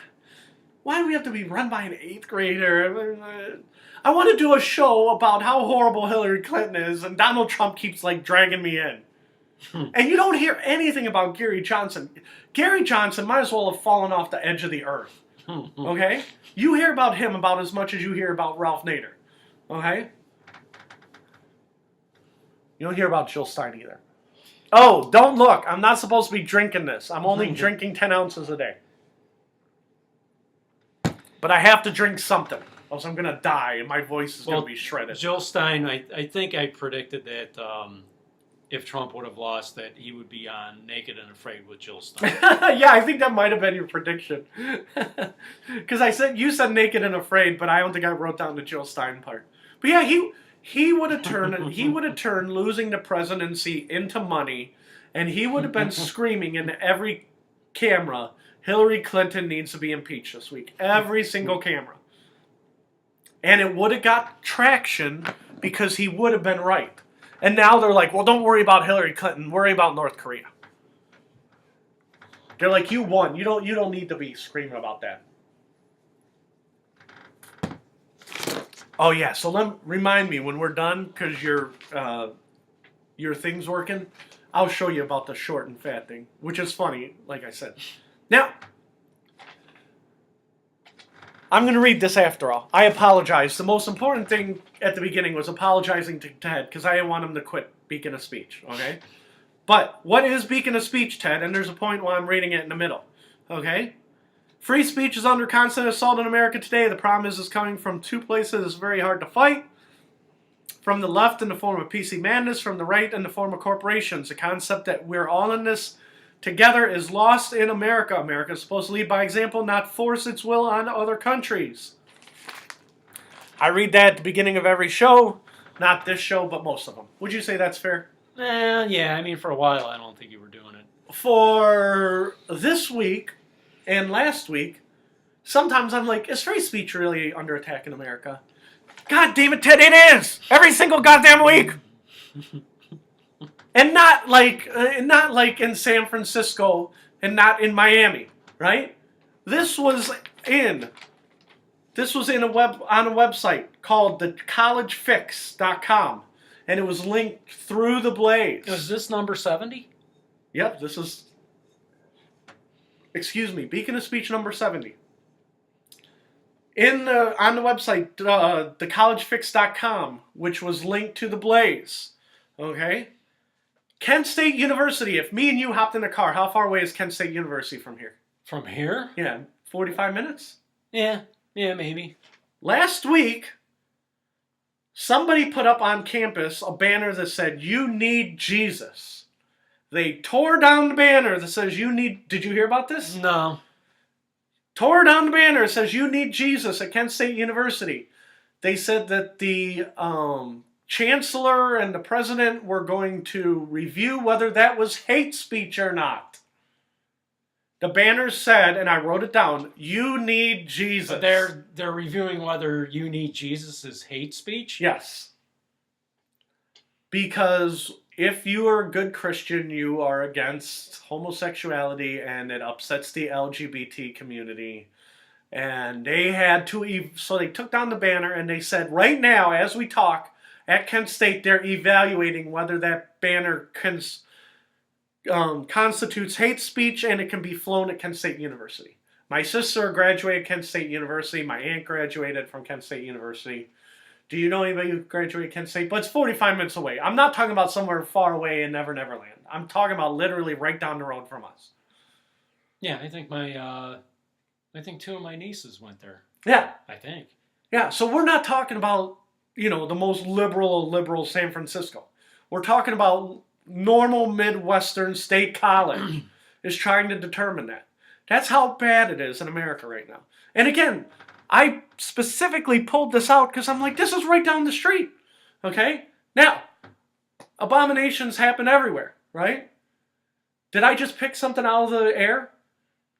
why do we have to be run by an 8th grader? I want to do a show about how horrible Hillary Clinton is, and Donald Trump keeps like dragging me in. And you don't hear anything about Gary Johnson. Gary Johnson might as well have fallen off the edge of the earth. Okay? You hear about him about as much as you hear about Ralph Nader. Okay? You don't hear about Jill Stein either. Oh, don't look. I'm not supposed to be drinking this. I'm only drinking 10 ounces a day. But I have to drink something, else I'm going to die and my voice is going to be shredded. Jill Stein, I think I predicted that if Trump would have lost, that he would be on Naked and Afraid with Jill Stein. Yeah, I think that might have been your prediction. Because you said Naked and Afraid, but I don't think I wrote down the Jill Stein part. But yeah, he would have turned losing the presidency into money, and he would have been screaming into every camera, Hillary Clinton needs to be impeached this week. Every single camera. And it would have got traction because he would have been right. And now they're like, well, don't worry about Hillary Clinton. Worry about North Korea. They're like, you won. You don't need to be screaming about that. Oh, yeah. So remind me when we're done, because your thing's working, I'll show you about the short and fat thing, which is funny, like I said. Now, I'm going to read this after all. I apologize. The most important thing at the beginning was apologizing to Ted because I didn't want him to quit Beacon of Speech, okay? But what is Beacon of Speech, Ted? And there's a point why I'm reading it in the middle, okay? Free speech is under constant assault in America today. The problem is it's coming from two places it's very hard to fight. From the left in the form of PC madness, from the right in the form of corporations. The concept that we're all in this together is lost in America. America is supposed to lead by example, not force its will on other countries. I read that at the beginning of every show. Not this show, but most of them. Would you say that's fair? Yeah, I mean, for a while, I don't think you were doing it. For this week and last week, sometimes I'm like, is free speech really under attack in America? God damn it, Ted, it is! Every single goddamn week! And not like in San Francisco and not in Miami, right? This was on a website called thecollegefix.com, and it was linked through the Blaze. Is this number 70? Yep, Beacon of Speech number 70. On the website, thecollegefix.com, which was linked to the Blaze, okay? Kent State University, if me and you hopped in a car, how far away is Kent State University from here? From here? Yeah, 45 minutes? Yeah, maybe. Last week, somebody put up on campus a banner that said, "You need Jesus." They tore down the banner that says, did you hear about this? No. Tore down the banner that says, "You need Jesus" at Kent State University. They said that the chancellor and the president were going to review whether that was hate speech or not. The banner said, and I wrote it down, "You need Jesus." But they're reviewing whether "you need Jesus" is hate speech? Yes. Because if you are a good Christian, you are against homosexuality and it upsets the LGBT community. And they had to, so they took down the banner and they said, right now, as we talk, at Kent State, they're evaluating whether that banner constitutes hate speech and it can be flown at Kent State University. My sister graduated Kent State University. My aunt graduated from Kent State University. Do you know anybody who graduated Kent State? But it's 45 minutes away. I'm not talking about somewhere far away in Never Never Land. I'm talking about literally right down the road from us. Yeah, I think two of my nieces went there. Yeah. I think. Yeah, so we're not talking about, the most liberal San Francisco. We're talking about normal Midwestern State College is trying to determine that. That's how bad it is in America right now. And again, I specifically pulled this out because I'm like, this is right down the street. Okay? Now, abominations happen everywhere, right? Did I just pick something out of the air?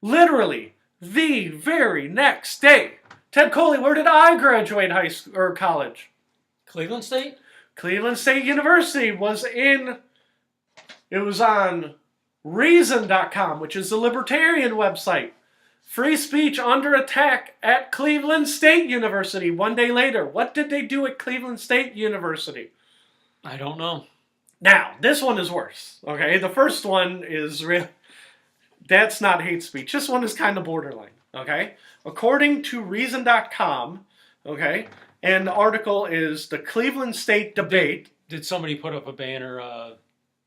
Literally, the very next day. Ted Coley, where did I graduate high school or college? Cleveland State? Cleveland State University was on Reason.com, which is the libertarian website. Free speech under attack at Cleveland State University. One day later, what did they do at Cleveland State University? I don't know. Now, this one is worse, okay? The first one is really, that's not hate speech. This one is kind of borderline, okay? According to Reason.com, okay, and the article is the Cleveland State debate. Did somebody put up a banner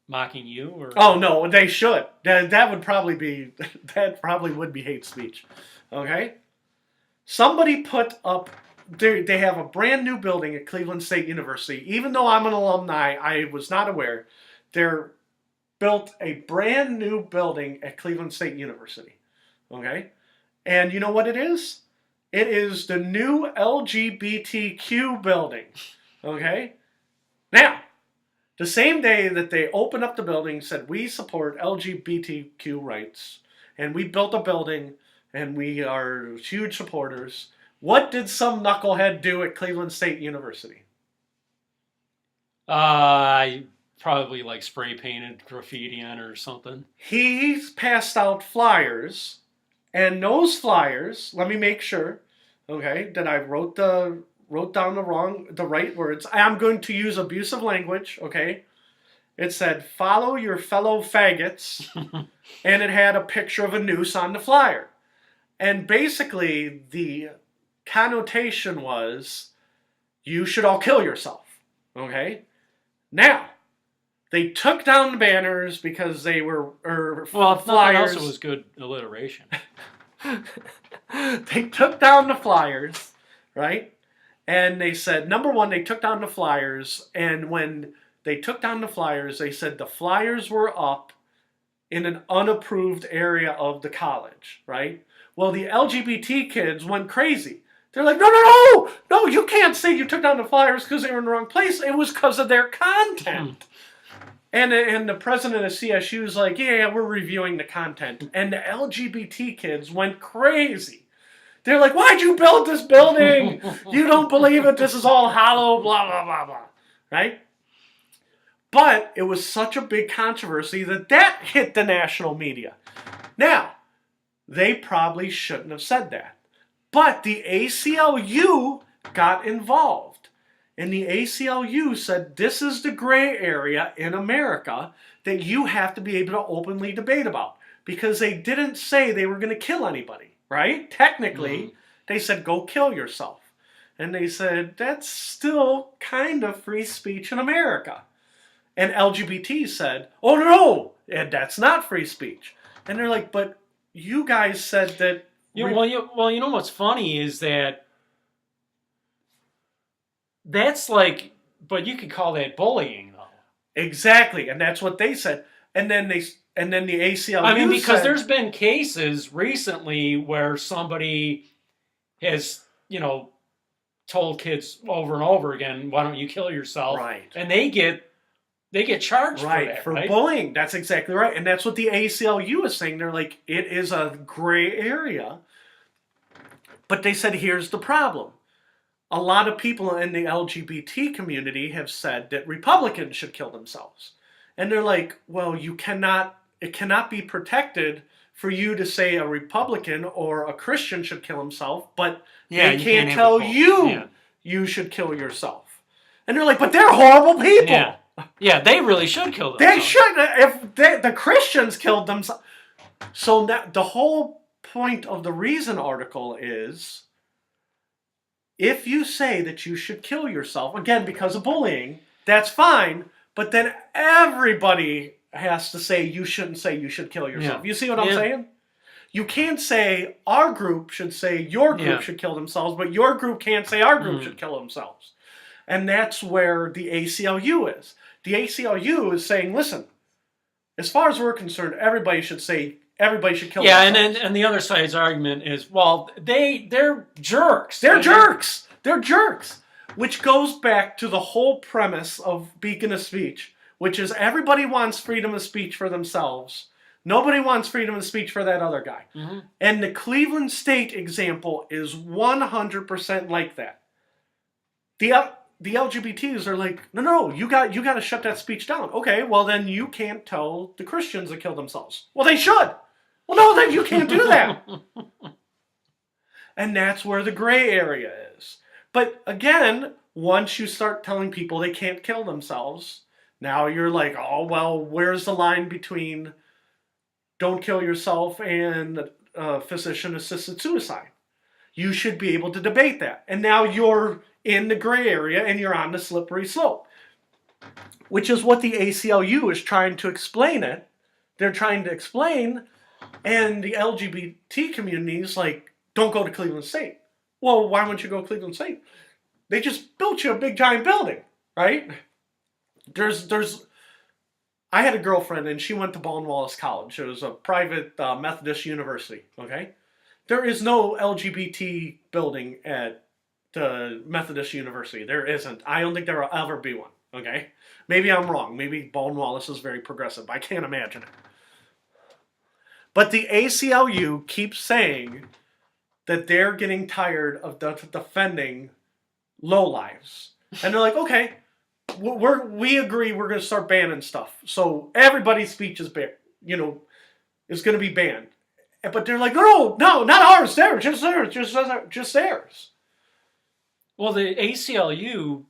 mocking you? Or? Oh, no, they should. That would probably be, that probably would be hate speech, okay? Somebody put up, they have a brand new building at Cleveland State University. Even though I'm an alumni, I was not aware. They're built a brand new building at Cleveland State University, okay? And you know what it is? It is the new LGBTQ building, okay? Now, the same day that they opened up the building, said, we support LGBTQ rights, and we built a building, and we are huge supporters. What did some knucklehead do at Cleveland State University? Probably like spray painted graffiti on it or something. He passed out flyers, and those flyers, let me make sure, okay, that I wrote down the right words. I'm going to use abusive language, okay? It said, follow your fellow faggots, and it had a picture of a noose on the flyer. And basically, the connotation was, you should all kill yourself, okay? Now, they took down the banners because they were, well, if flyers. nothing else, it was good alliteration. They took down the flyers, right? And they said, number one, they took down the flyers, and when they took down the flyers, they said the flyers were up in an unapproved area of the college, right? Well, the LGBT kids went crazy. They're like, no, you can't say you took down the flyers because they were in the wrong place. It was because of their content. And the president of CSU is like, yeah, we're reviewing the content. And the LGBT kids went crazy. They're like, why'd you build this building? You don't believe it. This is all hollow, blah, blah, blah, blah. Right? But it was such a big controversy that hit the national media. Now, they probably shouldn't have said that. But the ACLU got involved. And the ACLU said, this is the gray area in America that you have to be able to openly debate about. Because they didn't say they were going to kill anybody, right? Technically, they said, go kill yourself. And they said, that's still kind of free speech in America. And LGBT said, oh, no, that's not free speech. And they're like, but you guys said that... You know what's funny is that that's like, but you could call that bullying, though. Exactly, and that's what they said. And then the ACLU I mean, because said, there's been cases recently where somebody has, told kids over and over again, why don't you kill yourself? Right. And they get charged for bullying. That's exactly right. And that's what the ACLU is saying. They're like, it is a gray area. But they said, here's the problem. A lot of people in the LGBT community have said that Republicans should kill themselves. And they're like, well, it cannot be protected for you to say a Republican or a Christian should kill himself, but they can't tell you you should kill yourself. And they're like, but they're horrible people. Yeah, they really should kill themselves. They should. If the Christians killed themselves. So the whole point of the Reason article is, if you say that you should kill yourself, again, because of bullying, that's fine, but then everybody has to say you shouldn't say you should kill yourself. Yeah. You see what I'm saying? You can't say our group should say your group should kill themselves, but your group can't say our group should kill themselves. And that's where the ACLU is. The ACLU is saying, listen, as far as we're concerned, everybody should kill themselves. Yeah, and the other side's argument is, well, they're jerks. They're jerks, which goes back to the whole premise of Beacon of Speech, which is everybody wants freedom of speech for themselves. Nobody wants freedom of speech for that other guy. Mm-hmm. And the Cleveland State example is 100% like that. The LGBTs are like, no, you got to shut that speech down. Okay, well then you can't tell the Christians to kill themselves. Well, they should. Well, no, then you can't do that. And that's where the gray area is. But again, once you start telling people they can't kill themselves, now you're like, oh, well, where's the line between don't kill yourself and physician-assisted suicide? You should be able to debate that. And now you're in the gray area and you're on the slippery slope, which is what the ACLU is trying to explain it. They're trying to explain, and the LGBT community is like, don't go to Cleveland State. Well, why wouldn't you go to Cleveland State? They just built you a big giant building, right? I had a girlfriend and she went to Baldwin Wallace College. It was a private Methodist university, okay? There is no LGBT building at the Methodist University. There isn't. I don't think there will ever be one, okay? Maybe I'm wrong. Maybe Baldwin Wallace is very progressive. I can't imagine it. But the ACLU keeps saying that they're getting tired of defending lowlives. And they're like, okay, we agree we're going to start banning stuff. So everybody's speech is banned, is going to be banned. But they're like, no, not ours, theirs, just theirs. Well, the ACLU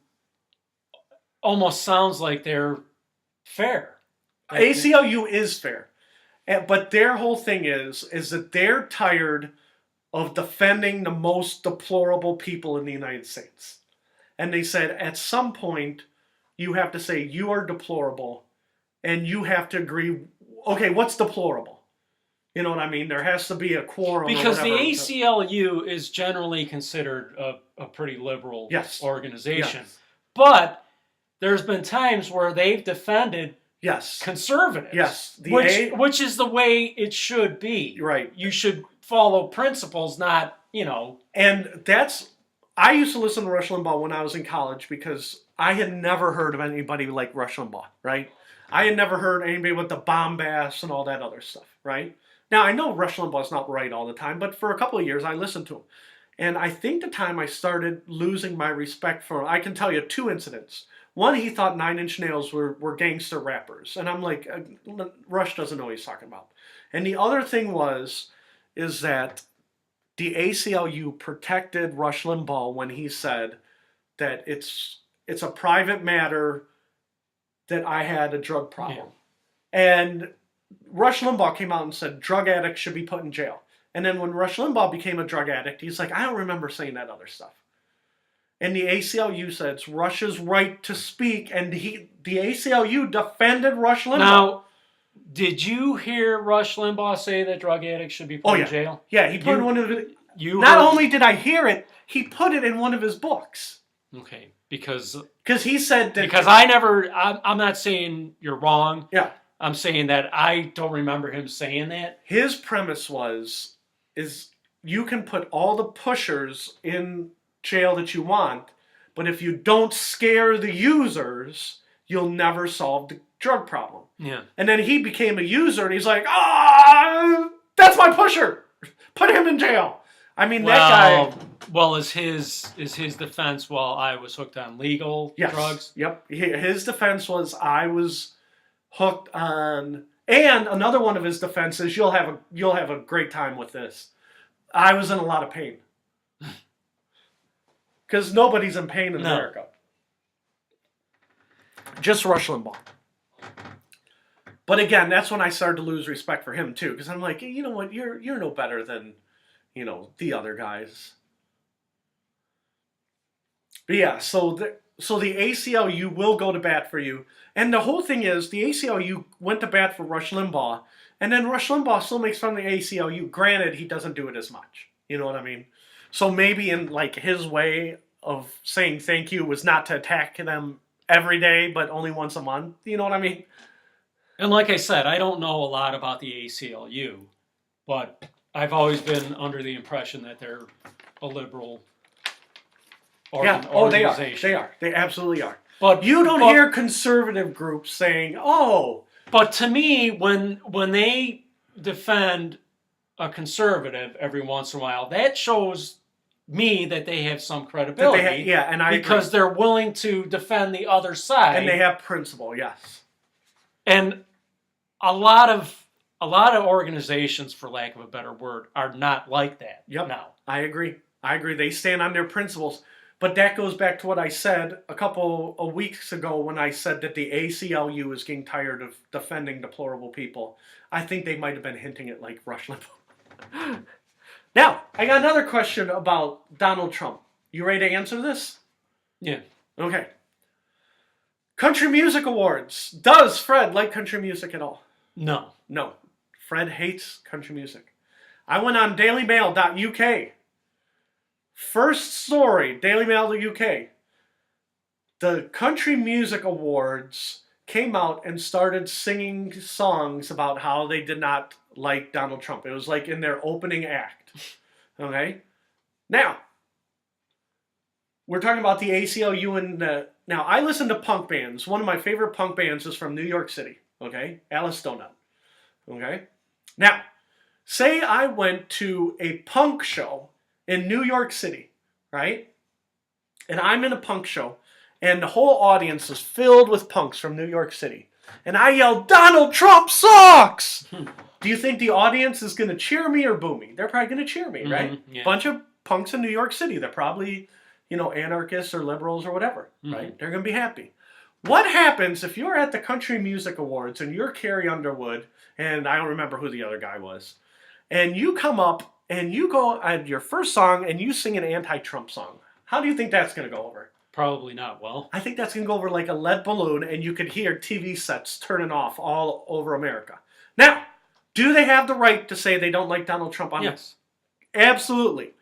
almost sounds like they're fair. ACLU is fair. But their whole thing is that they're tired of defending the most deplorable people in the United States. And they said, at some point, you have to say, you are deplorable, and you have to agree, okay, what's deplorable? You know what I mean? There has to be a quorum. Because the ACLU is generally considered a pretty liberal organization. Yes. But there's been times where they've defended conservatives. Yes. Which is the way it should be. Right. You should follow principles, not, And I used to listen to Rush Limbaugh when I was in college because I had never heard of anybody like Rush Limbaugh, right? I had never heard anybody with the bombast and all that other stuff, right? Now, I know Rush Limbaugh's not right all the time, but for a couple of years, I listened to him. And I think the time I started losing my respect for him, I can tell you 2 incidents. One, he thought 9 Inch Nails were gangster rappers. And I'm like, Rush doesn't know what he's talking about. And the other thing is that the ACLU protected Rush Limbaugh when he said that it's a private matter that I had a drug problem. Yeah. And Rush Limbaugh came out and said drug addicts should be put in jail. And then when Rush Limbaugh became a drug addict, he's like, I don't remember saying that other stuff. And the ACLU said it's Rush's right to speak, and the ACLU defended Rush Limbaugh. Now, did you hear Rush Limbaugh say that drug addicts should be put in jail? Yeah, he put in one of his... Not only did I hear it, he put it in one of his books. Okay, because he said that... Because I'm not saying you're wrong. Yeah. I'm saying that I don't remember him saying that. His premise is you can put all the pushers in jail that you want, but if you don't scare the users, you'll never solve the drug problem. Yeah. And then he became a user, and he's like, that's my pusher. Put him in jail. I mean, that guy... Well, is his defense, well, I was hooked on legal drugs? Yep. His defense was, I was hooked on... And another one of his defenses, you'll have a great time with this. I was in a lot of pain. Because nobody's in pain in America. Just Rush Limbaugh. But again, that's when I started to lose respect for him too. Because I'm like, you know what, you're no better than, the other guys. But yeah, so the ACLU will go to bat for you. And the whole thing is, the ACLU went to bat for Rush Limbaugh, and then Rush Limbaugh still makes fun of the ACLU. Granted, he doesn't do it as much. You know what I mean? So maybe in like his way of saying thank you was not to attack them every day, but only once a month. You know what I mean? And like I said, I don't know a lot about the ACLU, but I've always been under the impression that they're a liberal organization. They are. They absolutely are. But you don't hear conservative groups saying, "Oh." But to me, when they defend a conservative every once in a while, that shows me that they have some credibility. And I because agree. they're willing to defend the other side, And they have principle. Yes. And a lot of organizations, for lack of a better word, are not like that. Yep. Now, I agree. They stand on their principles. But that goes back to what I said a couple of weeks ago when I said that the ACLU is getting tired of defending deplorable people. I think they might have been hinting at like Rush Limbaugh. Now, I got another question about Donald Trump. You ready to answer this? Yeah. Okay. Country Music Awards. Does Fred like country music at all? No. No. Fred hates country music. I went on dailymail.uk. First story, dailymail.uk. The Country Music Awards came out and started singing songs about how they did not like Donald Trump. It was like in their opening act. Okay? Now, we're talking about the ACLU and now I listen to punk bands. One of my favorite punk bands is from New York City. Okay? Alice Donut. Okay? Now, say I went to a punk show in New York City, right? And I'm in a punk show, and the whole audience is filled with punks from New York City. And I yell, "Donald Trump sucks!" Do you think the audience is going to cheer me or boo me? They're probably going to cheer me, right? Yeah. Bunch of punks in New York City. They're probably, anarchists or liberals or whatever, right? They're going to be happy. What happens if you're at the Country Music Awards and you're Carrie Underwood, and I don't remember who the other guy was, and you come up and you go on your first song and you sing an anti-Trump song? How do you think that's going to go over? Probably not well. I think that's going to go over like a lead balloon, and you could hear TV sets turning off all over America. Now, do they have the right to say they don't like Donald Trump on Yes. Absolutely.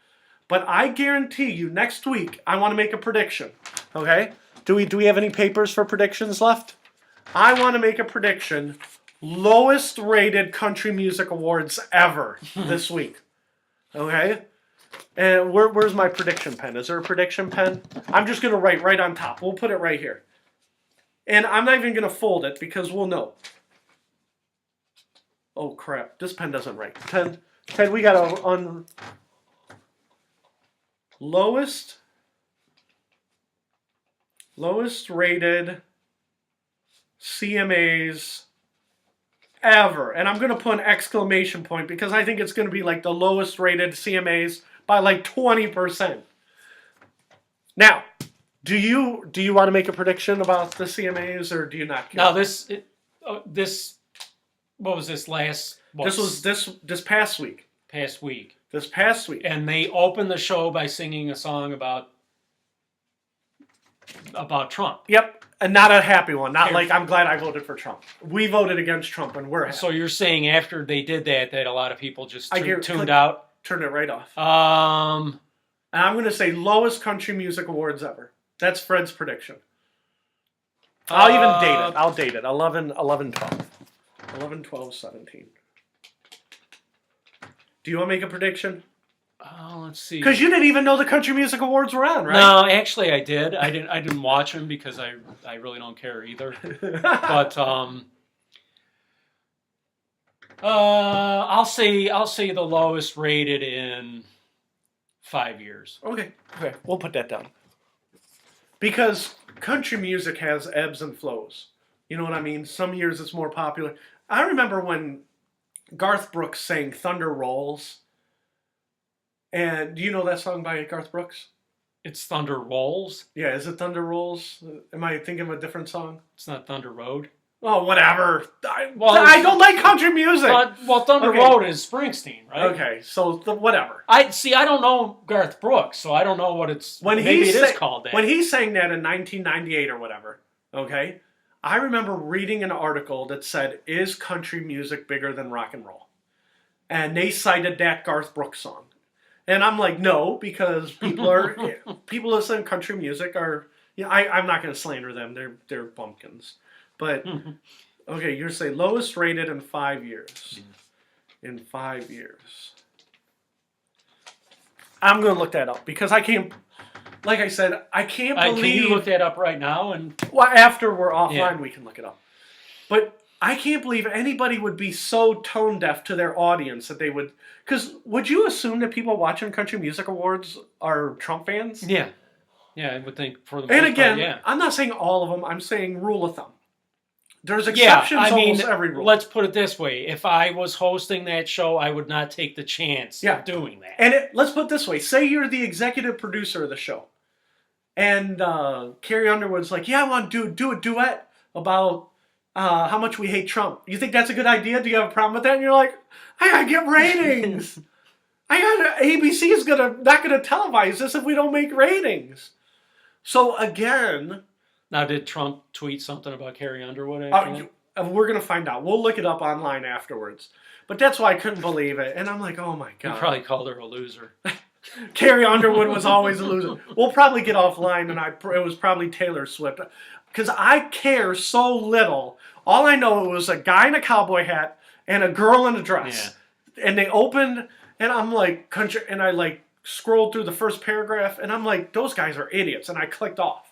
But I guarantee you next week, I want to make a prediction. Okay? Do we have any papers for predictions left? I want to make a prediction. Lowest rated country music awards ever this week. Okay? And where's my prediction pen? Is there a prediction pen? I'm just going to write right on top. We'll put it right here. And I'm not even going to fold it because we'll know. Oh, crap. This pen doesn't write. Ted, we got to lowest rated CMAs ever. And I'm going to put an exclamation point because I think it's going to be like the lowest rated CMAs by like 20%. Now, do you want to make a prediction about the CMAs or do you not care? Now this what was this last? This was this past week. Past week. This past week. And they opened the show by singing a song about Trump. Yep. And not a happy one. Not like, I'm glad I voted for Trump. We voted against Trump and we're happy. So you're saying after they did that a lot of people just tuned out? Turned it right off. And I'm going to say lowest country music awards ever. That's Fred's prediction. I'll even date it. I'll date it. 11, 12. 11, 12, 17. Do you want to make a prediction? Let's see. Because you didn't even know the Country Music Awards were on, right? No, actually I did. I didn't watch them because I really don't care either. But I'll say the lowest rated in 5 years. Okay. We'll put that down. Because country music has ebbs and flows. You know what I mean? Some years it's more popular. I remember when Garth Brooks sang Thunder Rolls. And do you know that song by Garth Brooks? It's Thunder Rolls. Yeah, is it Thunder Rolls? Am I thinking of a different song? It's not Thunder Road. Oh, whatever. I don't like country music. Well, Thunder Road is Springsteen, right? Okay, so whatever. I don't know Garth Brooks, so I don't know what it's. Maybe it is called that. When he sang that in 1998 or whatever, okay, I remember reading an article that said, "Is country music bigger than rock and roll?" And they cited that Garth Brooks song. And I'm like, no, because people listen to country music are, I'm not going to slander them. They're bumpkins. But, okay, you're saying lowest rated in 5 years. In 5 years. I'm going to look that up because I can't, like I said, I can't believe. Can you look that up right now? And well, after we're offline, Yeah. we can look it up. But I can't believe anybody would be so tone deaf to their audience that they would. Because would you assume that people watching Country Music Awards are Trump fans? Yeah, I would think for the most And again, part, yeah. I'm not saying all of them. I'm saying rule of thumb. There's Yeah, exceptions I mean, almost every rule. let's put it this way. If I was hosting that show, I would not take the chance Yeah. of doing that. And let's put it this way. Say you're the executive producer of the show. And Carrie Underwood's like, yeah, I want to do a duet about how much we hate Trump. You think that's a good idea? Do you have a problem with that? And you're like, I gotta get ratings. ABC is not gonna televise this if we don't make ratings. So again, Now, did Trump tweet something about Carrie Underwood? we're gonna find out. We'll look it up online afterwards. But that's why I couldn't believe it. And I'm like, oh my He god. probably called her a loser. Carrie Underwood was always a loser. We'll probably get offline, and it was probably Taylor Swift. Because I care so little. All I know it was a guy in a cowboy hat and a girl in a dress. Yeah. And they opened, and I'm like, country, and I like scrolled through the first paragraph, and I'm like, those guys are idiots. And I clicked off.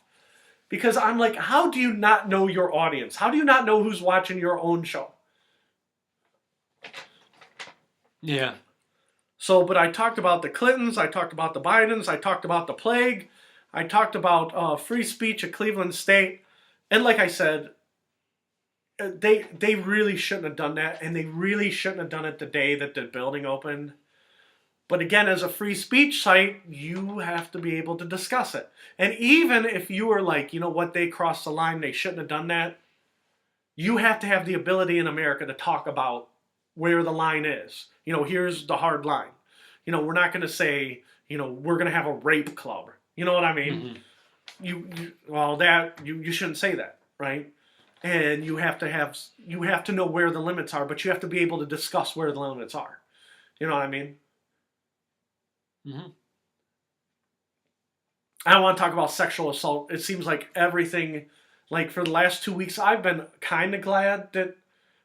Because I'm like, how do you not know your audience? How do you not know who's watching your own show? Yeah. So, but I talked about the Clintons, I talked about the Bidens, I talked about the plague, I talked about free speech at Cleveland State, and like I said, they really shouldn't have done that, and they really shouldn't have done it the day that the building opened. But again, as a free speech site, you have to be able to discuss it. And even if you were like, you know what, they crossed the line, they shouldn't have done that, you have to have the ability in America to talk about where the line is. You know, here's the hard line. You know, we're not going to say, you know, we're going to have a rape club. You know what I mean? Mm-hmm. You shouldn't say that, right? And you have to know where the limits are, but you have to be able to discuss where the limits are. You know what I mean? Mm-hmm. I don't want to talk about sexual assault. It seems like everything, like for the last 2 weeks, I've been kind of glad that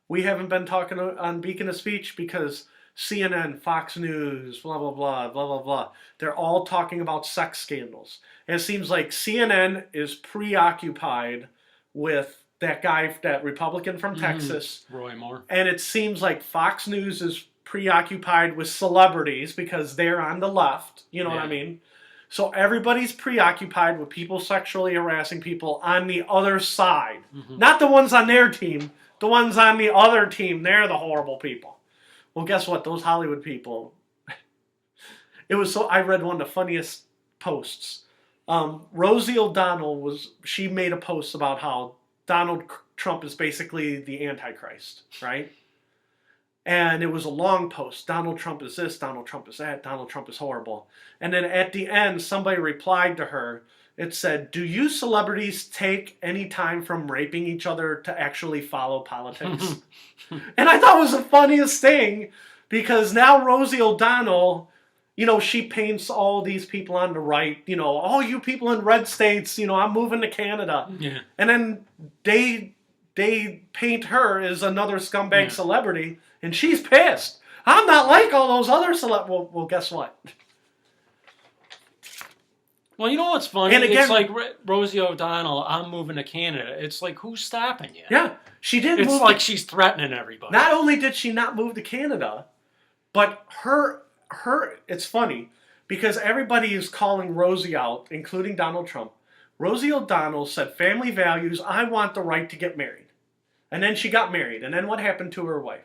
we haven't been talking on Beacon of Speech because CNN, Fox News, blah, blah, blah, blah, blah, blah. They're all talking about sex scandals. And it seems like CNN is preoccupied with that guy, that Republican from Texas. Roy Moore. And it seems like Fox News is preoccupied with celebrities because they're on the left. You know what I mean? So everybody's preoccupied with people sexually harassing people on the other side. Mm-hmm. Not the ones on their team. The ones on the other team, they're the horrible people. Well, guess what? Those Hollywood people. I read one of the funniest posts. Rosie O'Donnell she made a post about how Donald Trump is basically the Antichrist, right? And it was a long post. Donald Trump is this, Donald Trump is that, Donald Trump is horrible. And then at the end, somebody replied to her. It said, do you celebrities take any time from raping each other to actually follow politics? And I thought it was the funniest thing because now Rosie O'Donnell, you know, she paints all these people on the right, you know, all you people in red states, you know, I'm moving to Canada. Yeah. And then they paint her as another scumbag celebrity and she's pissed. I'm not like all those other well, guess what? Well, you know what's funny? And again, it's like Rosie O'Donnell, I'm moving to Canada. It's like, who's stopping you? Yeah, she didn't It's move like she's threatening everybody. Not only did she not move to Canada, but it's funny because everybody is calling Rosie out, including Donald Trump. Rosie O'Donnell said, family values, I want the right to get married. And then she got married. And then what happened to her wife?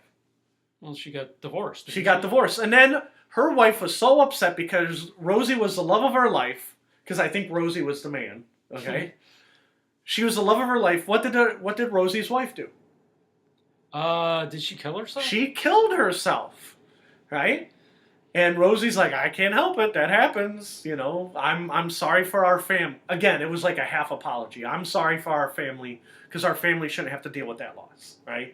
Well, she got divorced. She got divorced. And then her wife was so upset because Rosie was the love of her life. Because I think Rosie was the man, okay? She was the love of her life. What did Rosie's wife do? Did she kill herself? She killed herself, right? And Rosie's like, I can't help it. That happens. You know, I'm sorry for our family. Again, it was like a half apology. I'm sorry for our family because our family shouldn't have to deal with that loss, right?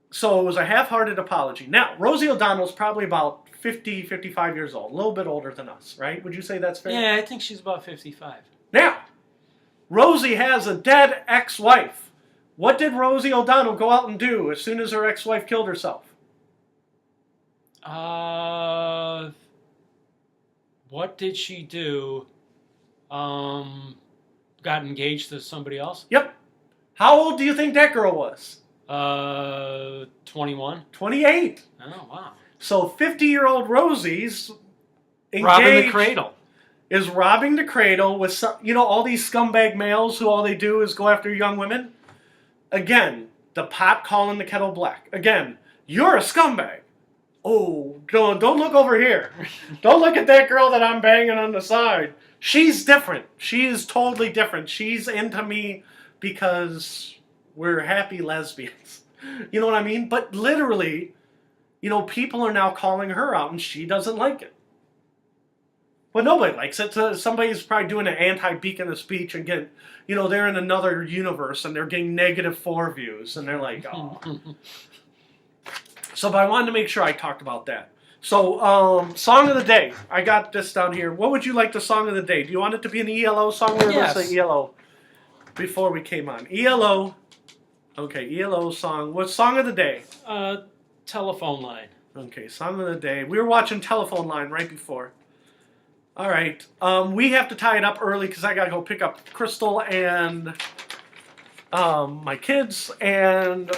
So it was a half-hearted apology. Now, Rosie O'Donnell's probably about 50, 55 years old. A little bit older than us, right? Would you say that's fair? Yeah, I think she's about 55. Now, Rosie has a dead ex-wife. What did Rosie O'Donnell go out and do as soon as her ex-wife killed herself? What did she do Got engaged to somebody else. Yep. How old do you think that girl was? 21. 28. Oh, wow. So 50-year-old Rosie's engaged, Robbing the cradle. is robbing the cradle with some, all these scumbag males who all they do is go after young women. Again, the pot calling the kettle black. Again, you're a scumbag. Oh, don't look over here. Don't look at that girl that I'm banging on the side. She's different. She is totally different. She's into me because we're happy lesbians. You know what I mean? But literally, people are now calling her out and she doesn't like it. But nobody likes it. Somebody's probably doing an anti-beacon of speech and getting, they're in another universe and they're getting -4 views and they're like, oh. So, but I wanted to make sure I talked about that. So, song of the day. I got this down here. What would you like the song of the day? Do you want it to be an ELO song? We were listening to ELO before we came on. ELO. Okay, ELO song. What's song of the day? Telephone line. Okay, song of the day. We were watching Telephone Line right before. All right. We have to tie it up early because I got to go pick up Crystal and my kids. And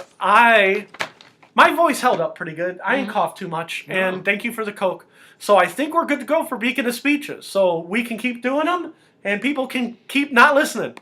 my voice held up pretty good. I didn't cough too much. No. And thank you for the Coke. So I think we're good to go for Beacon of Speeches. So we can keep doing them and people can keep not listening.